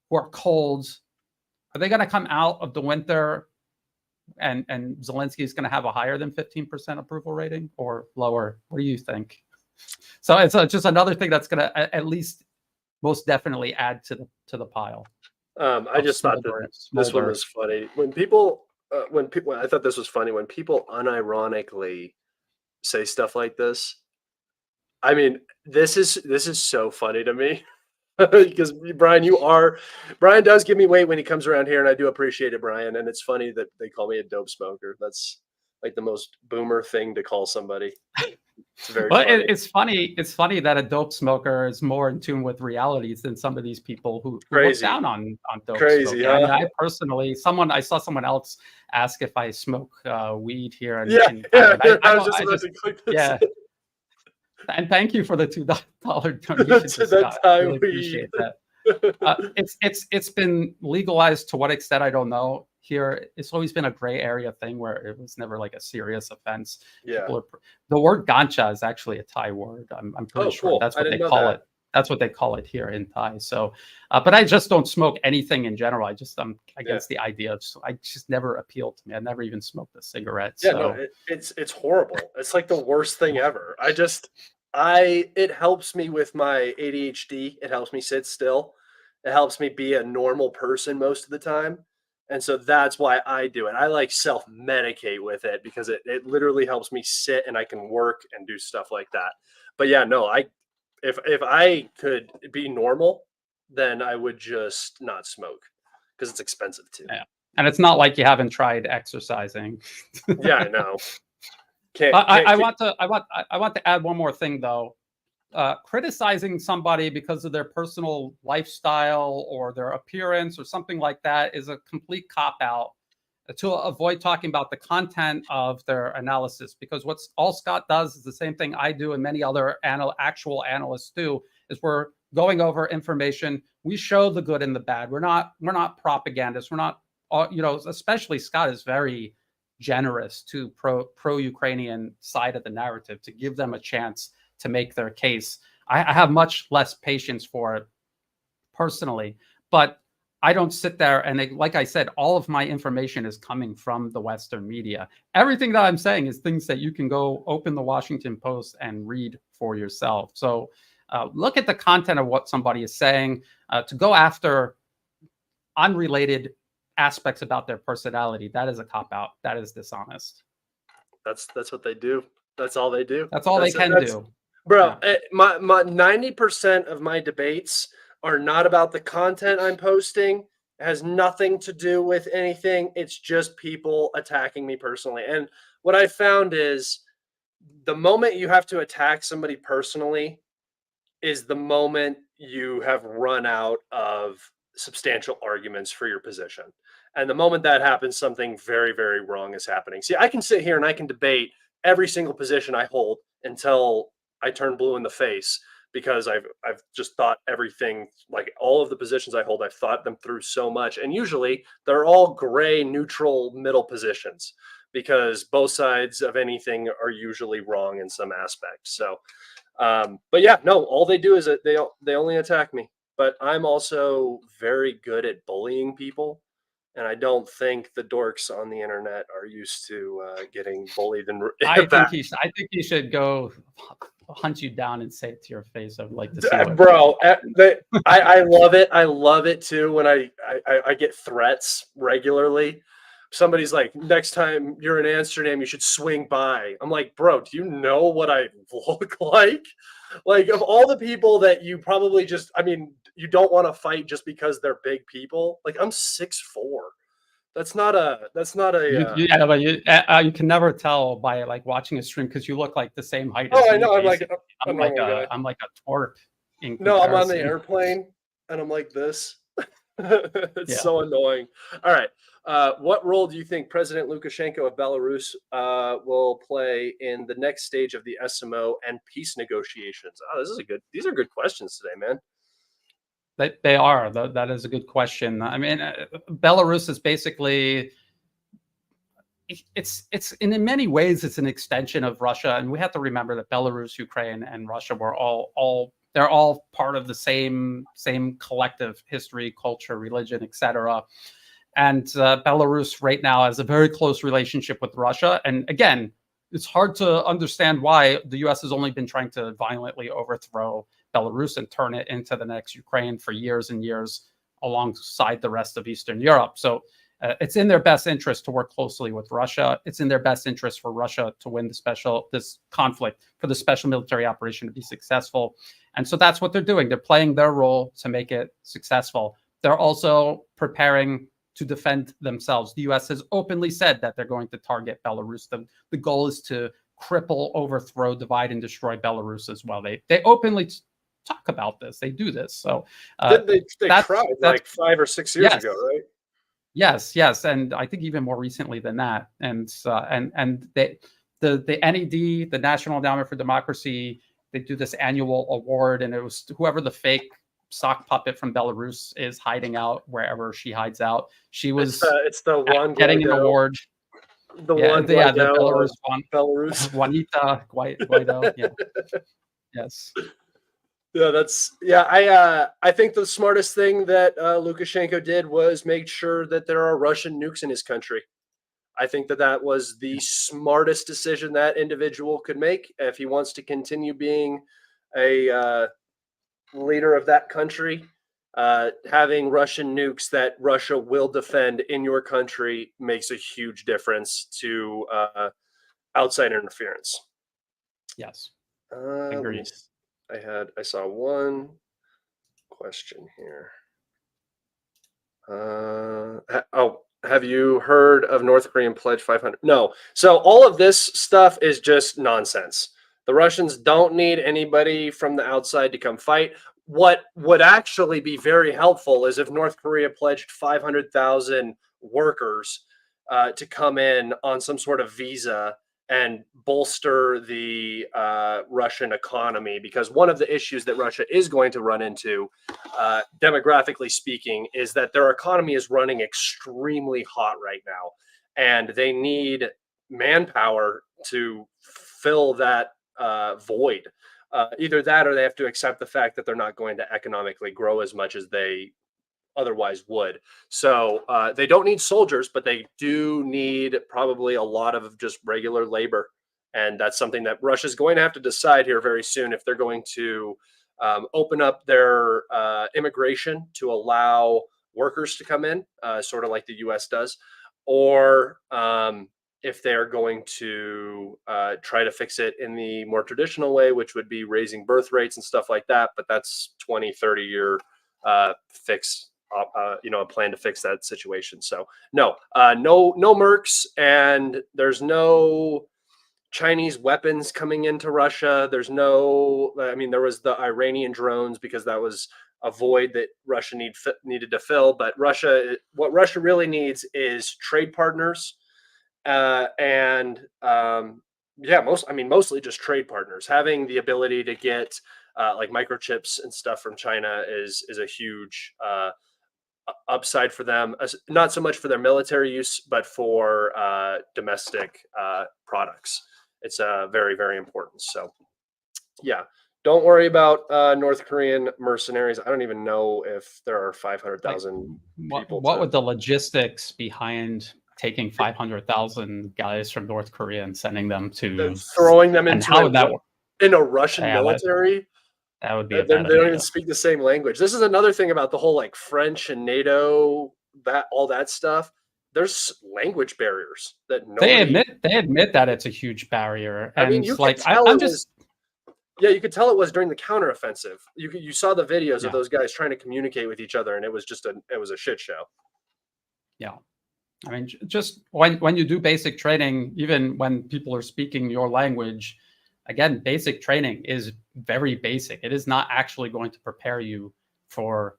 B: who are cold, are they going to come out of the winter and Zelensky is going to have a higher than 15% approval rating or lower? What do you think? So it's just another thing that's going to at least most definitely add to the pile.
A: I just thought that this one was funny. When people, I thought this was funny when people unironically say stuff like this. I mean, this is so funny to me because Brian does give me weight when he comes around here, and I do appreciate it, Brian. And it's funny that they call me a dope smoker. That's like the most boomer thing to call somebody. It's very funny.
B: It's funny that a dope smoker is more in tune with realities than some of these people who look down on dope smoking. Huh? I mean, I personally, I saw someone else ask if I smoke weed here. And and thank you for the $2 donation.
A: That's how
B: I really appreciate that. It's been legalized to what extent I don't know. Here, it's always been a gray area thing where it was never like a serious offense.
A: Yeah.
B: The word gancha is actually a Thai word. I'm pretty sure that's what they call it. That's what they call it here in Thai. So, but I just don't smoke anything in general. I'm against the idea of. I just never appealed to me. I never even smoked a cigarette.
A: Yeah, no, it's horrible. It's like the worst thing ever. It helps me with my ADHD. It helps me sit still. It helps me be a normal person most of the time. And so that's why I do it. I like self-medicate with it because it literally helps me sit and I can work and do stuff like that. But yeah, no, if I could be normal, then I would just not smoke because it's expensive too.
B: Yeah. And it's not like you haven't tried exercising.
A: Yeah, I know.
B: I want to add one more thing though. Criticizing somebody because of their personal lifestyle or their appearance or something like that is a complete cop-out to avoid talking about the content of their analysis, because all Scott does is the same thing I do and many other actual analysts do, is we're going over information. We show the good and the bad. We're not propagandists. We're not, especially Scott is very generous to pro-Ukrainian side of the narrative to give them a chance to make their case. I have much less patience for it personally, but I don't sit there and like I said, all of my information is coming from the Western media. Everything that I'm saying is things that you can go open the Washington Post and read for yourself. So look at the content of what somebody is saying. To go after unrelated aspects about their personality, that is a cop-out. That is dishonest.
A: That's what they do. That's all they do.
B: That's all they can do.
A: Bro, yeah. My 90% of my debates are not about the content I'm posting. It has nothing to do with anything. It's just people attacking me personally. And what I found is the moment you have to attack somebody personally is the moment you have run out of substantial arguments for your position. And the moment that happens, something very, very wrong is happening. See, I can sit here and I can debate every single position I hold until I turn blue in the face, because I've just thought everything, like all of the positions I hold, I've thought them through so much. And usually they're all gray, neutral, middle positions, because both sides of anything are usually wrong in some aspect. So, but yeah, no, all they do is that they only attack me. But I'm also very good at bullying people. And I don't think the dorks on the internet are used to getting bullied. And
B: I think he should go hunt you down and say it to your face. I would like to see it.
A: Bro, I love it. I love it too when I get threats regularly. Somebody's like, next time you're in Amsterdam, you should swing by. I'm like, bro, do you know what I look like? Like, of all the people that you probably you don't want to fight just because they're big people. Like, I'm 6'4". That's not a.
B: But you can never tell by like watching a stream, because you look like the same height.
A: Oh, I know. I'm like
B: a twerp.
A: No, I'm on the airplane and I'm like this. It's
B: Yeah.
A: so annoying. All right. What role do you think President Lukashenko of Belarus will play in the next stage of the SMO and peace negotiations? Oh, this is a good. These are good questions today, man.
B: They are. That is a good question. I mean, Belarus is basically it's in many ways it's an extension of Russia, and we have to remember that Belarus, Ukraine, and Russia were all they're all part of the same collective history, culture, religion, etc. And Belarus right now has a very close relationship with Russia, and again, it's hard to understand why the U.S. has only been trying to violently overthrow Belarus and turn it into the next Ukraine for years and years alongside the rest of Eastern Europe. So it's in their best interest to work closely with Russia. It's in their best interest for Russia to win this conflict, for the special military operation to be successful. And so that's what they're doing. They're playing their role to make it successful. They're also preparing to defend themselves. The U.S. has openly said that they're going to target Belarus. The goal is to cripple, overthrow, divide, and destroy Belarus as well. They openly talk about this. They do this. So
A: Didn't they tried like 5 or 6 years
B: yes.
A: ago, right?
B: Yes, and I think even more recently than that. And the NED, the National Endowment for Democracy, they do this annual award, and it was whoever the fake sock puppet from Belarus is hiding out wherever she hides out. She was
A: It's the Juan
B: getting an
A: Guaido,
B: award.
A: the Juan
B: The
A: Guaido
B: Belarus
A: of
B: one,
A: Belarus.
B: Juanita Guaido. Yeah, yes.
A: I think the smartest thing that Lukashenko did was make sure that there are Russian nukes in his country. I think that was the smartest decision that individual could make if he wants to continue being a leader of that country. Having Russian nukes that Russia will defend in your country makes a huge difference to outside interference.
B: Yes.
A: Agreed. I saw one question here. Have you heard of North Korean pledge 500? No. So all of this stuff is just nonsense. The Russians don't need anybody from the outside to come fight. What would actually be very helpful is if North Korea pledged 500,000 workers to come in on some sort of visa and bolster the Russian economy, because one of the issues that Russia is going to run into, demographically speaking, is that their economy is running extremely hot right now, and they need manpower to fill that void. Either that, or they have to accept the fact that they're not going to economically grow as much as they otherwise would. So they don't need soldiers, but they do need probably a lot of just regular labor. And that's something that Russia's going to have to decide here very soon if they're going to open up their immigration to allow workers to come in, sort of like the US does, or if they're going to try to fix it in the more traditional way, which would be raising birth rates and stuff like that. But that's 20, 30-year fix. A plan to fix that situation. So no mercs, and there's no Chinese weapons coming into Russia. There was the Iranian drones because that was a void that Russia needed to fill. But what Russia really needs is trade partners, mostly just trade partners. Having the ability to get like microchips and stuff from China is a huge upside for them, not so much for their military use, but for domestic products. It's very, very important. So, yeah, don't worry about North Korean mercenaries. I don't even know if there are 500,000 people.
B: What would the logistics behind taking 500,000 guys from North Korea and sending them to
A: throwing them into in a Russian
B: Yeah,
A: military?
B: That would be
A: They don't even speak the same language. This is another thing about the whole like French and NATO, all that stuff. There's language barriers that
B: they admit that it's a huge barrier. And
A: I mean, you could tell you could tell it was during the counteroffensive. You saw the videos of those guys trying to communicate with each other, and it was a shit show.
B: Yeah. I mean, just when you do basic training, even when people are speaking your language, again, basic training is very basic. It is not actually going to prepare you for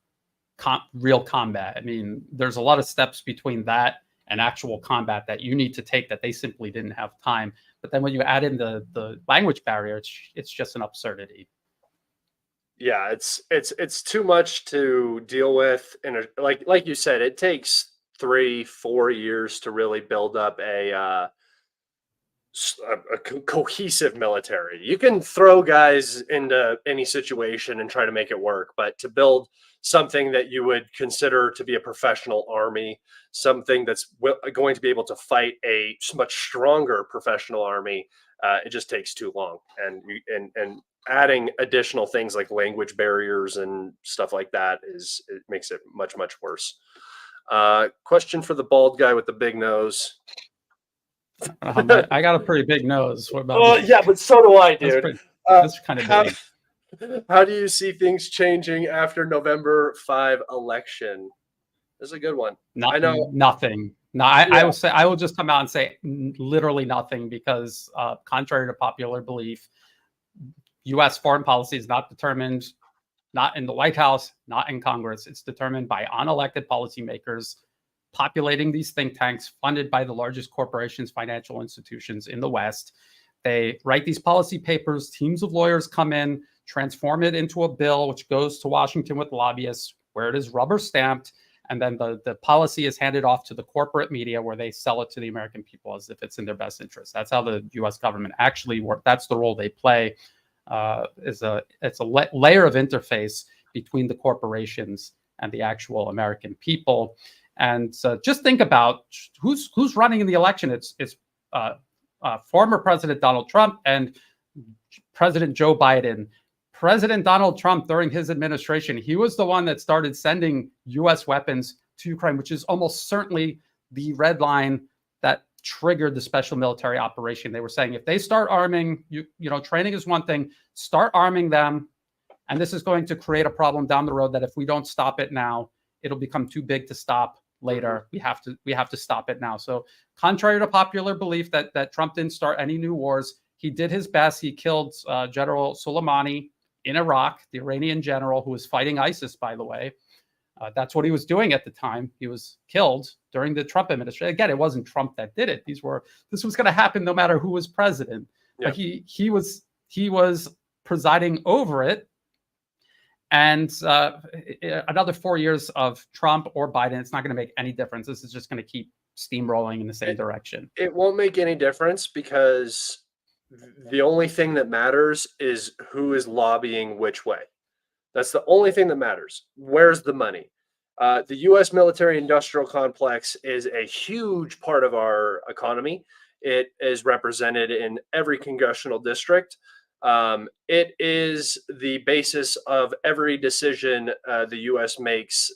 B: real combat. I mean, there's a lot of steps between that and actual combat that you need to take that they simply didn't have time. But then when you add in the language barrier, it's just an absurdity.
A: Yeah, it's too much to deal with, and like you said, it takes 3-4 years to really build up a cohesive military. You can throw guys into any situation and try to make it work, but to build something that you would consider to be a professional army, something that's going to be able to fight a much stronger professional army, it just takes too long. And adding additional things like language barriers and stuff like that it makes it much worse. Question for the bald guy with the big nose.
B: I got a pretty big nose. What about
A: Oh
B: you?
A: yeah, but so do I, dude.
B: That's kind of
A: How,
B: big.
A: how do you see things changing after November 5 election? This is a good one. I know.
B: Nothing. No, I will say, I will just come out and say literally nothing, because contrary to popular belief, U.S. foreign policy is not determined, not in the White House, not in Congress. It's determined by unelected policymakers populating these think tanks funded by the largest corporations, financial institutions in the West. They write these policy papers, teams of lawyers come in, transform it into a bill, which goes to Washington with lobbyists, where it is rubber stamped. And then the policy is handed off to the corporate media, where they sell it to the American people as if it's in their best interest. That's how the U.S. government actually works. That's the role they play. It's a layer of interface between the corporations and the actual American people. And just think about who's running in the election. It's former President Donald Trump and President Joe Biden. President Donald Trump, during his administration, he was the one that started sending U.S. weapons to Ukraine, which is almost certainly the red line that triggered the special military operation. They were saying, if they start arming, training is one thing, start arming them, and this is going to create a problem down the road that if we don't stop it now, it'll become too big to stop later. We have to stop it now. So contrary to popular belief that Trump didn't start any new wars, he did his best. He killed General Soleimani in Iraq, the Iranian general who was fighting ISIS, by the way. That's what he was doing at the time. He was killed during the Trump administration. Again, it wasn't Trump that did it. This was going to happen no matter who was president. Yeah. But he was presiding over it. And another 4 years of Trump or Biden, it's not going to make any difference. This is just going to keep steamrolling in the same direction.
A: It won't make any difference, because the only thing that matters is who is lobbying which way. That's the only thing that matters. Where's the money? The U.S. military-industrial complex is a huge part of our economy. It is represented in every congressional district. It is the basis of every decision the U.S. makes,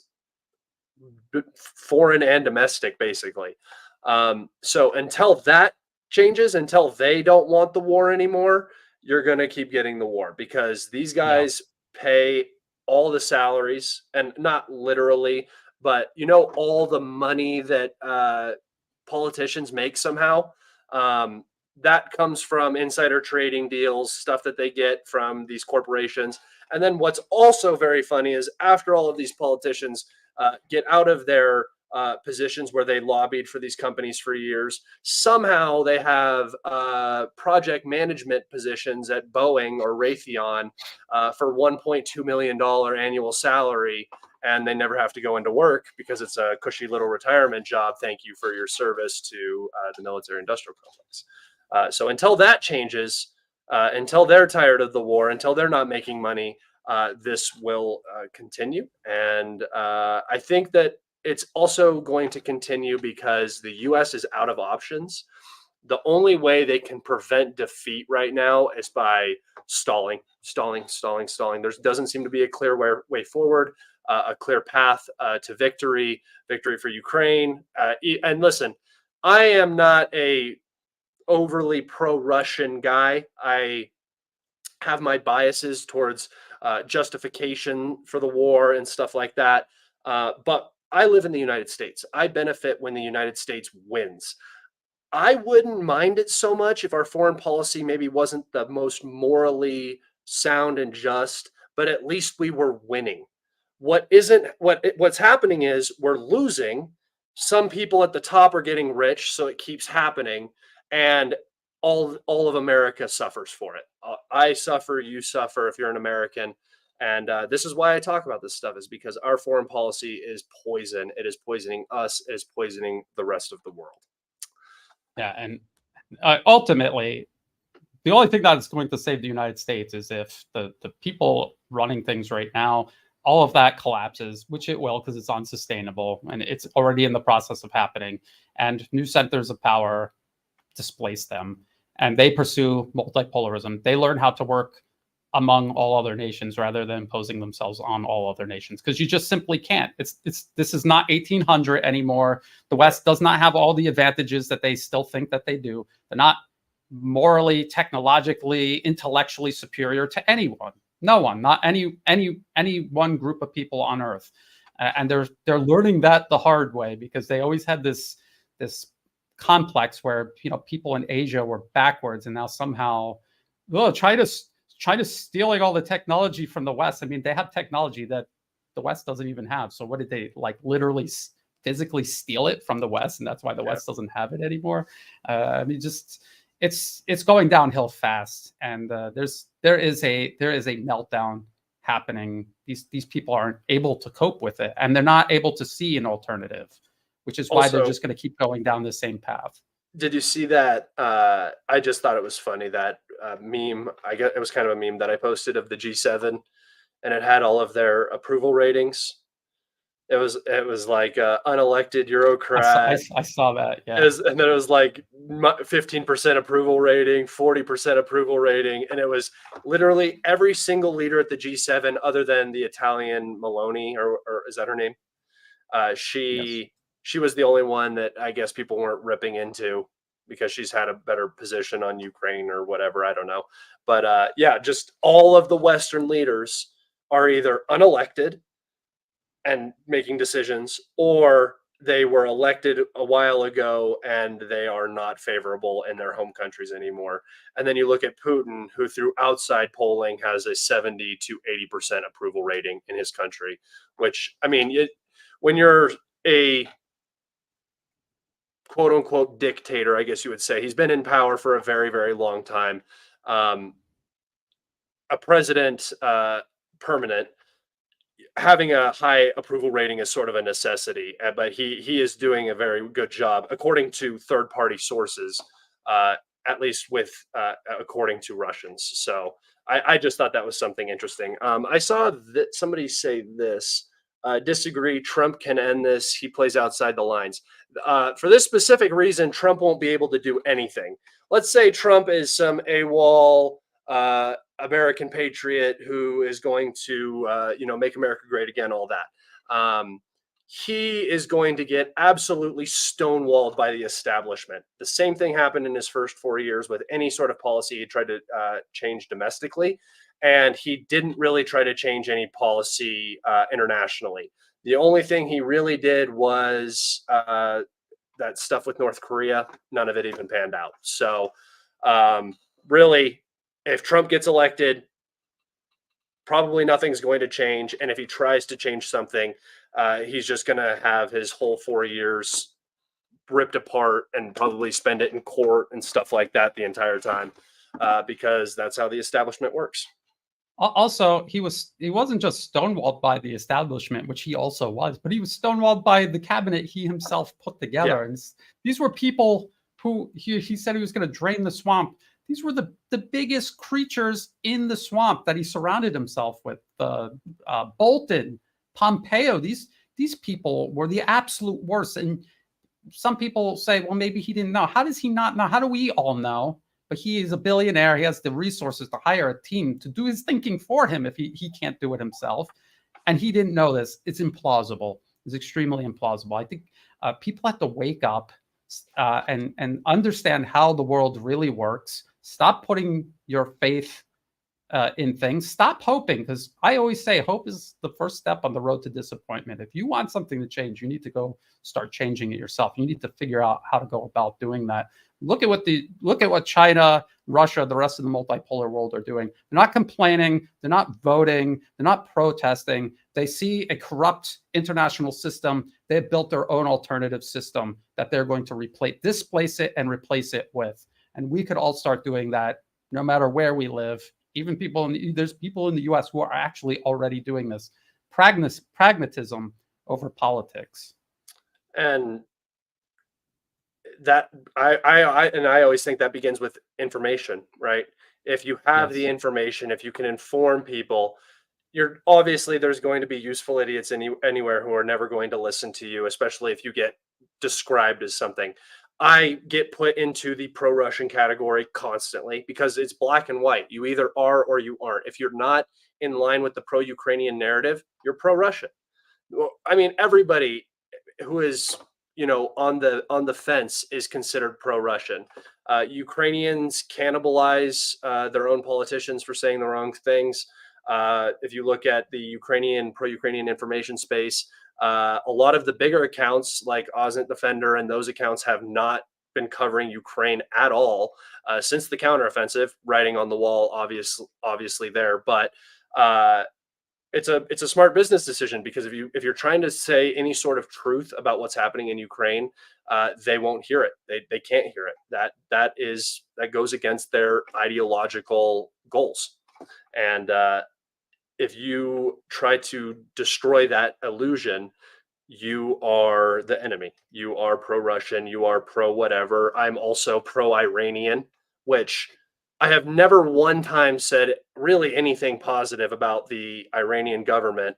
A: foreign and domestic, basically. So until that changes, until they don't want the war anymore, you're going to keep getting the war, because these guys pay all the salaries, and not literally, but all the money that politicians make somehow. That comes from insider trading deals, stuff that they get from these corporations. And then what's also very funny is, after all of these politicians get out of their positions where they lobbied for these companies for years, somehow they have project management positions at Boeing or Raytheon for $1.2 million annual salary, and they never have to go into work because it's a cushy little retirement job. Thank you for your service to the military-industrial complex. So until that changes, until they're tired of the war, until they're not making money, this will continue. And I think that it's also going to continue because the U.S. is out of options. The only way they can prevent defeat right now is by stalling. There doesn't seem to be a clear way forward, a clear path to victory for Ukraine. And listen, I am not a overly pro-Russian guy. I have my biases towards justification for the war and stuff like that. But I live in the United States. I benefit when the United States wins. I wouldn't mind it so much if our foreign policy maybe wasn't the most morally sound and just, but at least we were winning. what's happening is we're losing. Some people at the top are getting rich, so it keeps happening, and all of America suffers for it. I suffer, you suffer if you're an American, and this is why I talk about this stuff, is because our foreign policy is poison. It is poisoning us. It is poisoning the rest of the world.
B: Yeah, and ultimately, the only thing that is going to save the United States is if the people running things right now, all of that collapses, which it will because it's unsustainable and it's already in the process of happening. And new centers of power displace them, and they pursue multipolarism. They learn how to work among all other nations rather than imposing themselves on all other nations, because you just simply can't. This is not 1800 anymore. The West does not have all the advantages that they still think that they do. They're not morally, technologically, intellectually superior to anyone. No one, not any one group of people on Earth, and they're learning that the hard way, because they always had this complex where people in Asia were backwards, and now somehow China's stealing all the technology from the West. I mean, they have technology that the West doesn't even have. So what did they literally physically steal it from the West, and that's why the West doesn't have it anymore? I mean, just it's going downhill fast, and there is a meltdown happening. These people aren't able to cope with it, and they're not able to see an alternative, which is why they're just going to keep going down the same path.
A: Did you see that? I just thought it was funny, that meme. I guess it was kind of a meme that I posted of the G7, and it had all of their approval ratings. It was like unelected Eurocrat.
B: I saw that. Yeah.
A: And then it was like 15% approval rating, 40% approval rating, and it was literally every single leader at the G7, other than the Italian Meloni, or is that her name? She was the only one that I guess people weren't ripping into, because she's had a better position on Ukraine or whatever. I don't know. But yeah, just all of the Western leaders are either unelected and making decisions, or they were elected a while ago and they are not favorable in their home countries anymore. And then you look at Putin, who through outside polling has a 70 to 80% approval rating in his country, which, I mean, when you're a quote unquote dictator, I guess you would say, he's been in power for a very, very long time. A president, permanent, having a high approval rating is sort of a necessity, but he is doing a very good job, according to third party sources, at least according to Russians. So I just thought that was something interesting. I saw that somebody say this. Disagree. Trump can end this. He plays outside the lines. For this specific reason, Trump won't be able to do anything. Let's say Trump is some AWOL American patriot who is going to, make America great again, all that. He is going to get absolutely stonewalled by the establishment. The same thing happened in his first 4 years with any sort of policy he tried to change domestically. And he didn't really try to change any policy internationally. The only thing he really did was that stuff with North Korea. None of it even panned out. So really, if Trump gets elected, probably nothing's going to change. And if he tries to change something, he's just going to have his whole 4 years ripped apart and probably spend it in court and stuff like that the entire time, because that's how the establishment works.
B: Also, he wasn't just stonewalled by the establishment, which he also was, but he was stonewalled by the cabinet he himself put together. And these were people who he said he was going to drain the swamp. These were the biggest creatures in the swamp that he surrounded himself with. Bolton, Pompeo, these people were the absolute worst. And some people say, well, maybe he didn't know. How does he not know? How do we all know? But he is a billionaire. He has the resources to hire a team to do his thinking for him if he can't do it himself. And he didn't know this. It's implausible. It's extremely implausible. I think people have to wake up and understand how the world really works. Stop putting your faith in things. Stop hoping, because I always say hope is the first step on the road to disappointment. If you want something to change, you need to go start changing it yourself. You need to figure out how to go about doing that. Look at what China, Russia, the rest of the multipolar world are doing. They're not complaining. They're not voting. They're not protesting. They see a corrupt international system. They have built their own alternative system that they're going to displace it and replace it with. And we could all start doing that no matter where we live. Even there's people in the U.S. who are actually already doing this. Pragmatism over politics.
A: And that I always think that begins with information, right? If you have the information, if you can inform people, you're obviously there's going to be useful idiots anywhere who are never going to listen to you, especially if you get described as something. I get put into the pro-Russian category constantly because it's black and white. You either are or you aren't. If you're not in line with the pro-Ukrainian narrative, you're pro-Russian. I mean, everybody who is on the fence is considered pro-Russian. Ukrainians cannibalize their own politicians for saying the wrong things. If you look at the pro-Ukrainian information space, a lot of the bigger accounts like Ozent Defender and those accounts have not been covering Ukraine at all since the counteroffensive. Writing on the wall, obviously there, but it's a smart business decision because if you're trying to say any sort of truth about what's happening in Ukraine, they won't hear it. They can't hear it. That goes against their ideological goals, and if you try to destroy that illusion, you are the enemy. You are pro-Russian. You are pro-whatever. I'm also pro-Iranian, which I have never one time said really anything positive about the Iranian government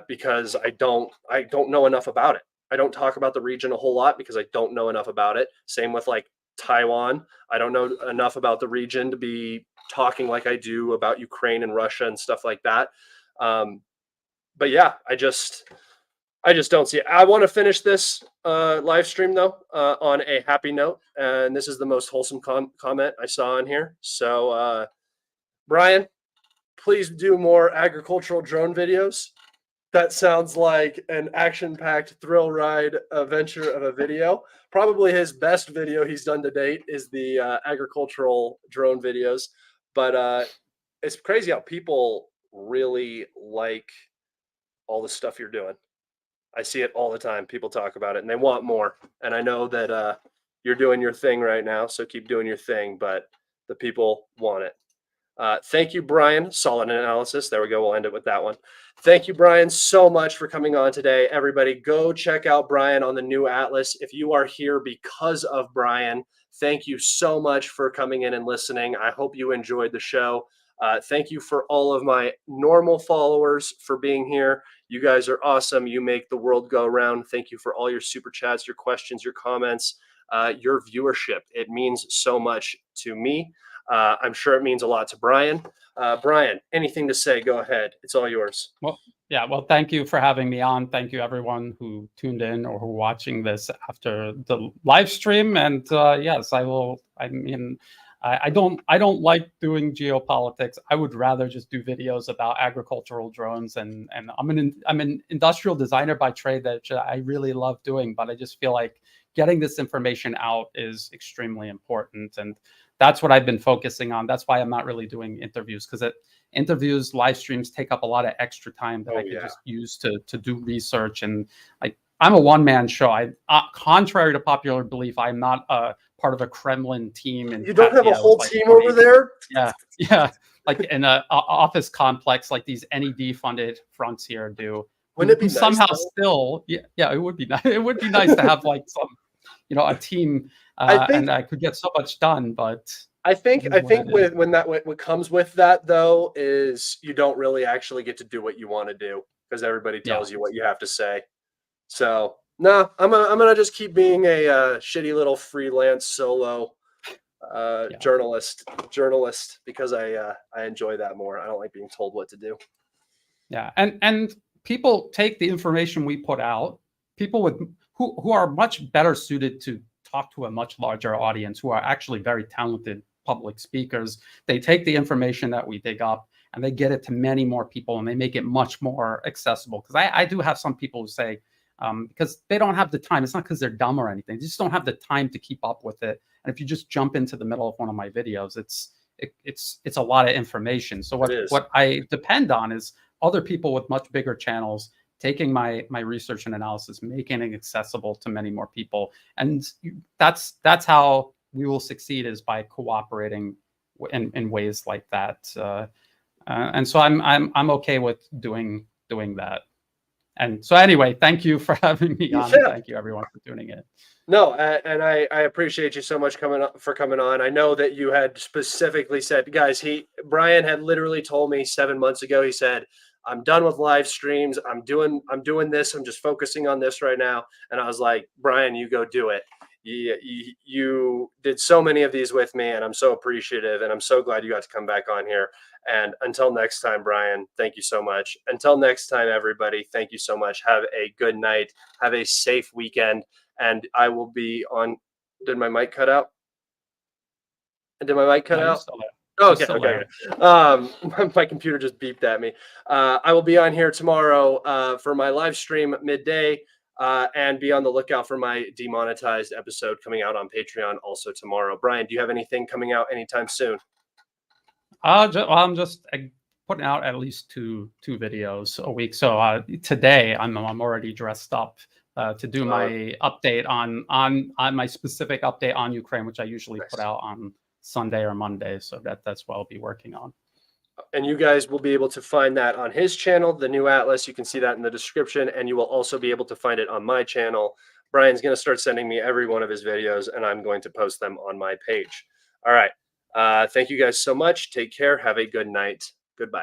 A: because I don't know enough about it. I don't talk about the region a whole lot because I don't know enough about it. Same with like Taiwan. I don't know enough about the region to be talking like I do about Ukraine and Russia and stuff like that. But yeah, I just don't see it. I want to finish this live stream though on a happy note, and this is the most wholesome comment I saw in here. So, Brian, please do more agricultural drone videos. That sounds like an action-packed thrill ride adventure of a video. Probably his best video he's done to date is the agricultural drone videos. But it's crazy how people really like all the stuff you're doing. I see it all the time. People talk about it and they want more. And I know that you're doing your thing right now, so keep doing your thing, but the people want it. Thank you, Brian. Solid analysis. There we go. We'll end it with that one. Thank you, Brian, so much for coming on today. Everybody, go check out Brian on the new Atlas. If you are here because of Brian, thank you so much for coming in and listening. I hope you enjoyed the show. Thank you for all of my normal followers for being here. You guys are awesome. You make the world go around. Thank you for all your super chats, your questions, your comments, your viewership. It means so much to me. I'm sure it means a lot to Brian. Brian, anything to say? Go ahead. It's all yours.
B: Well, thank you for having me on. Thank you, everyone who tuned in or who are watching this after the live stream. And yes, I will. I mean, I don't like doing geopolitics. I would rather just do videos about agricultural drones. And I'm an industrial designer by trade that I really love doing. But I just feel like getting this information out is extremely important. And that's what I've been focusing on. That's why I'm not really doing interviews, because interviews, live streams take up a lot of extra time that I could just use to do research. And I'm a one-man show. Contrary to popular belief, I'm not a part of a Kremlin team. And
A: you don't have a whole team over there?
B: Yeah. Like in an office complex like these NED-funded fronts here do.
A: Wouldn't it be nice,
B: somehow
A: though?
B: Still, yeah, it would be nice. It would be nice to have like some, a team. And I could get so much done, but
A: I think what comes with that though is you don't really actually get to do what you want to do because everybody tells you what you have to say. So no, I'm gonna just keep being a shitty little freelance solo journalist because I enjoy that more. I don't like being told what to do.
B: Yeah, and people take the information we put out. People who are much better suited to talk to a much larger audience, who are actually very talented public speakers. They take the information that we dig up and they get it to many more people, and they make it much more accessible. Because I do have some people who say, because they don't have the time. It's not because they're dumb or anything. They just don't have the time to keep up with it. And if you just jump into the middle of one of my videos, it's a lot of information. So what I depend on is other people with much bigger channels taking my research and analysis, making it accessible to many more people, and that's how we will succeed, is by cooperating in ways like that. And so I'm okay with doing that. And so anyway, thank you for having me on.
A: Yeah.
B: Thank you everyone for tuning in.
A: No, and I appreciate you so much for coming on. I know that you had specifically said, guys, Brian had literally told me 7 months ago. He said, "I'm done with live streams. I'm doing this. I'm just focusing on this right now." And I was like, "Brian, you go do it. You did so many of these with me, and I'm so appreciative, and I'm so glad you got to come back on here." And until next time, Brian, thank you so much. Until next time, everybody, thank you so much. Have a good night. Have a safe weekend. And I will be on. Did my mic cut out? Did my mic cut
B: No, you're
A: out?
B: still there.
A: Oh,
B: You're
A: okay,
B: still
A: okay,
B: there.
A: okay. My computer just beeped at me. I will be on here tomorrow for my live stream midday, and be on the lookout for my demonetized episode coming out on Patreon also tomorrow. Brian, do you have anything coming out anytime soon?
B: I'm just putting out at least two videos a week. So today I'm already dressed up to do my update on my specific update on Ukraine, which I usually put out on Sunday or Monday. So that's what I'll be working on.
A: And you guys will be able to find that on his channel, the new Atlas. You can see that in the description, and you will also be able to find it on my channel. Brian's going to start sending me every one of his videos, and I'm going to post them on my page. All right. Thank you guys so much. Take care. Have a good night. Goodbye.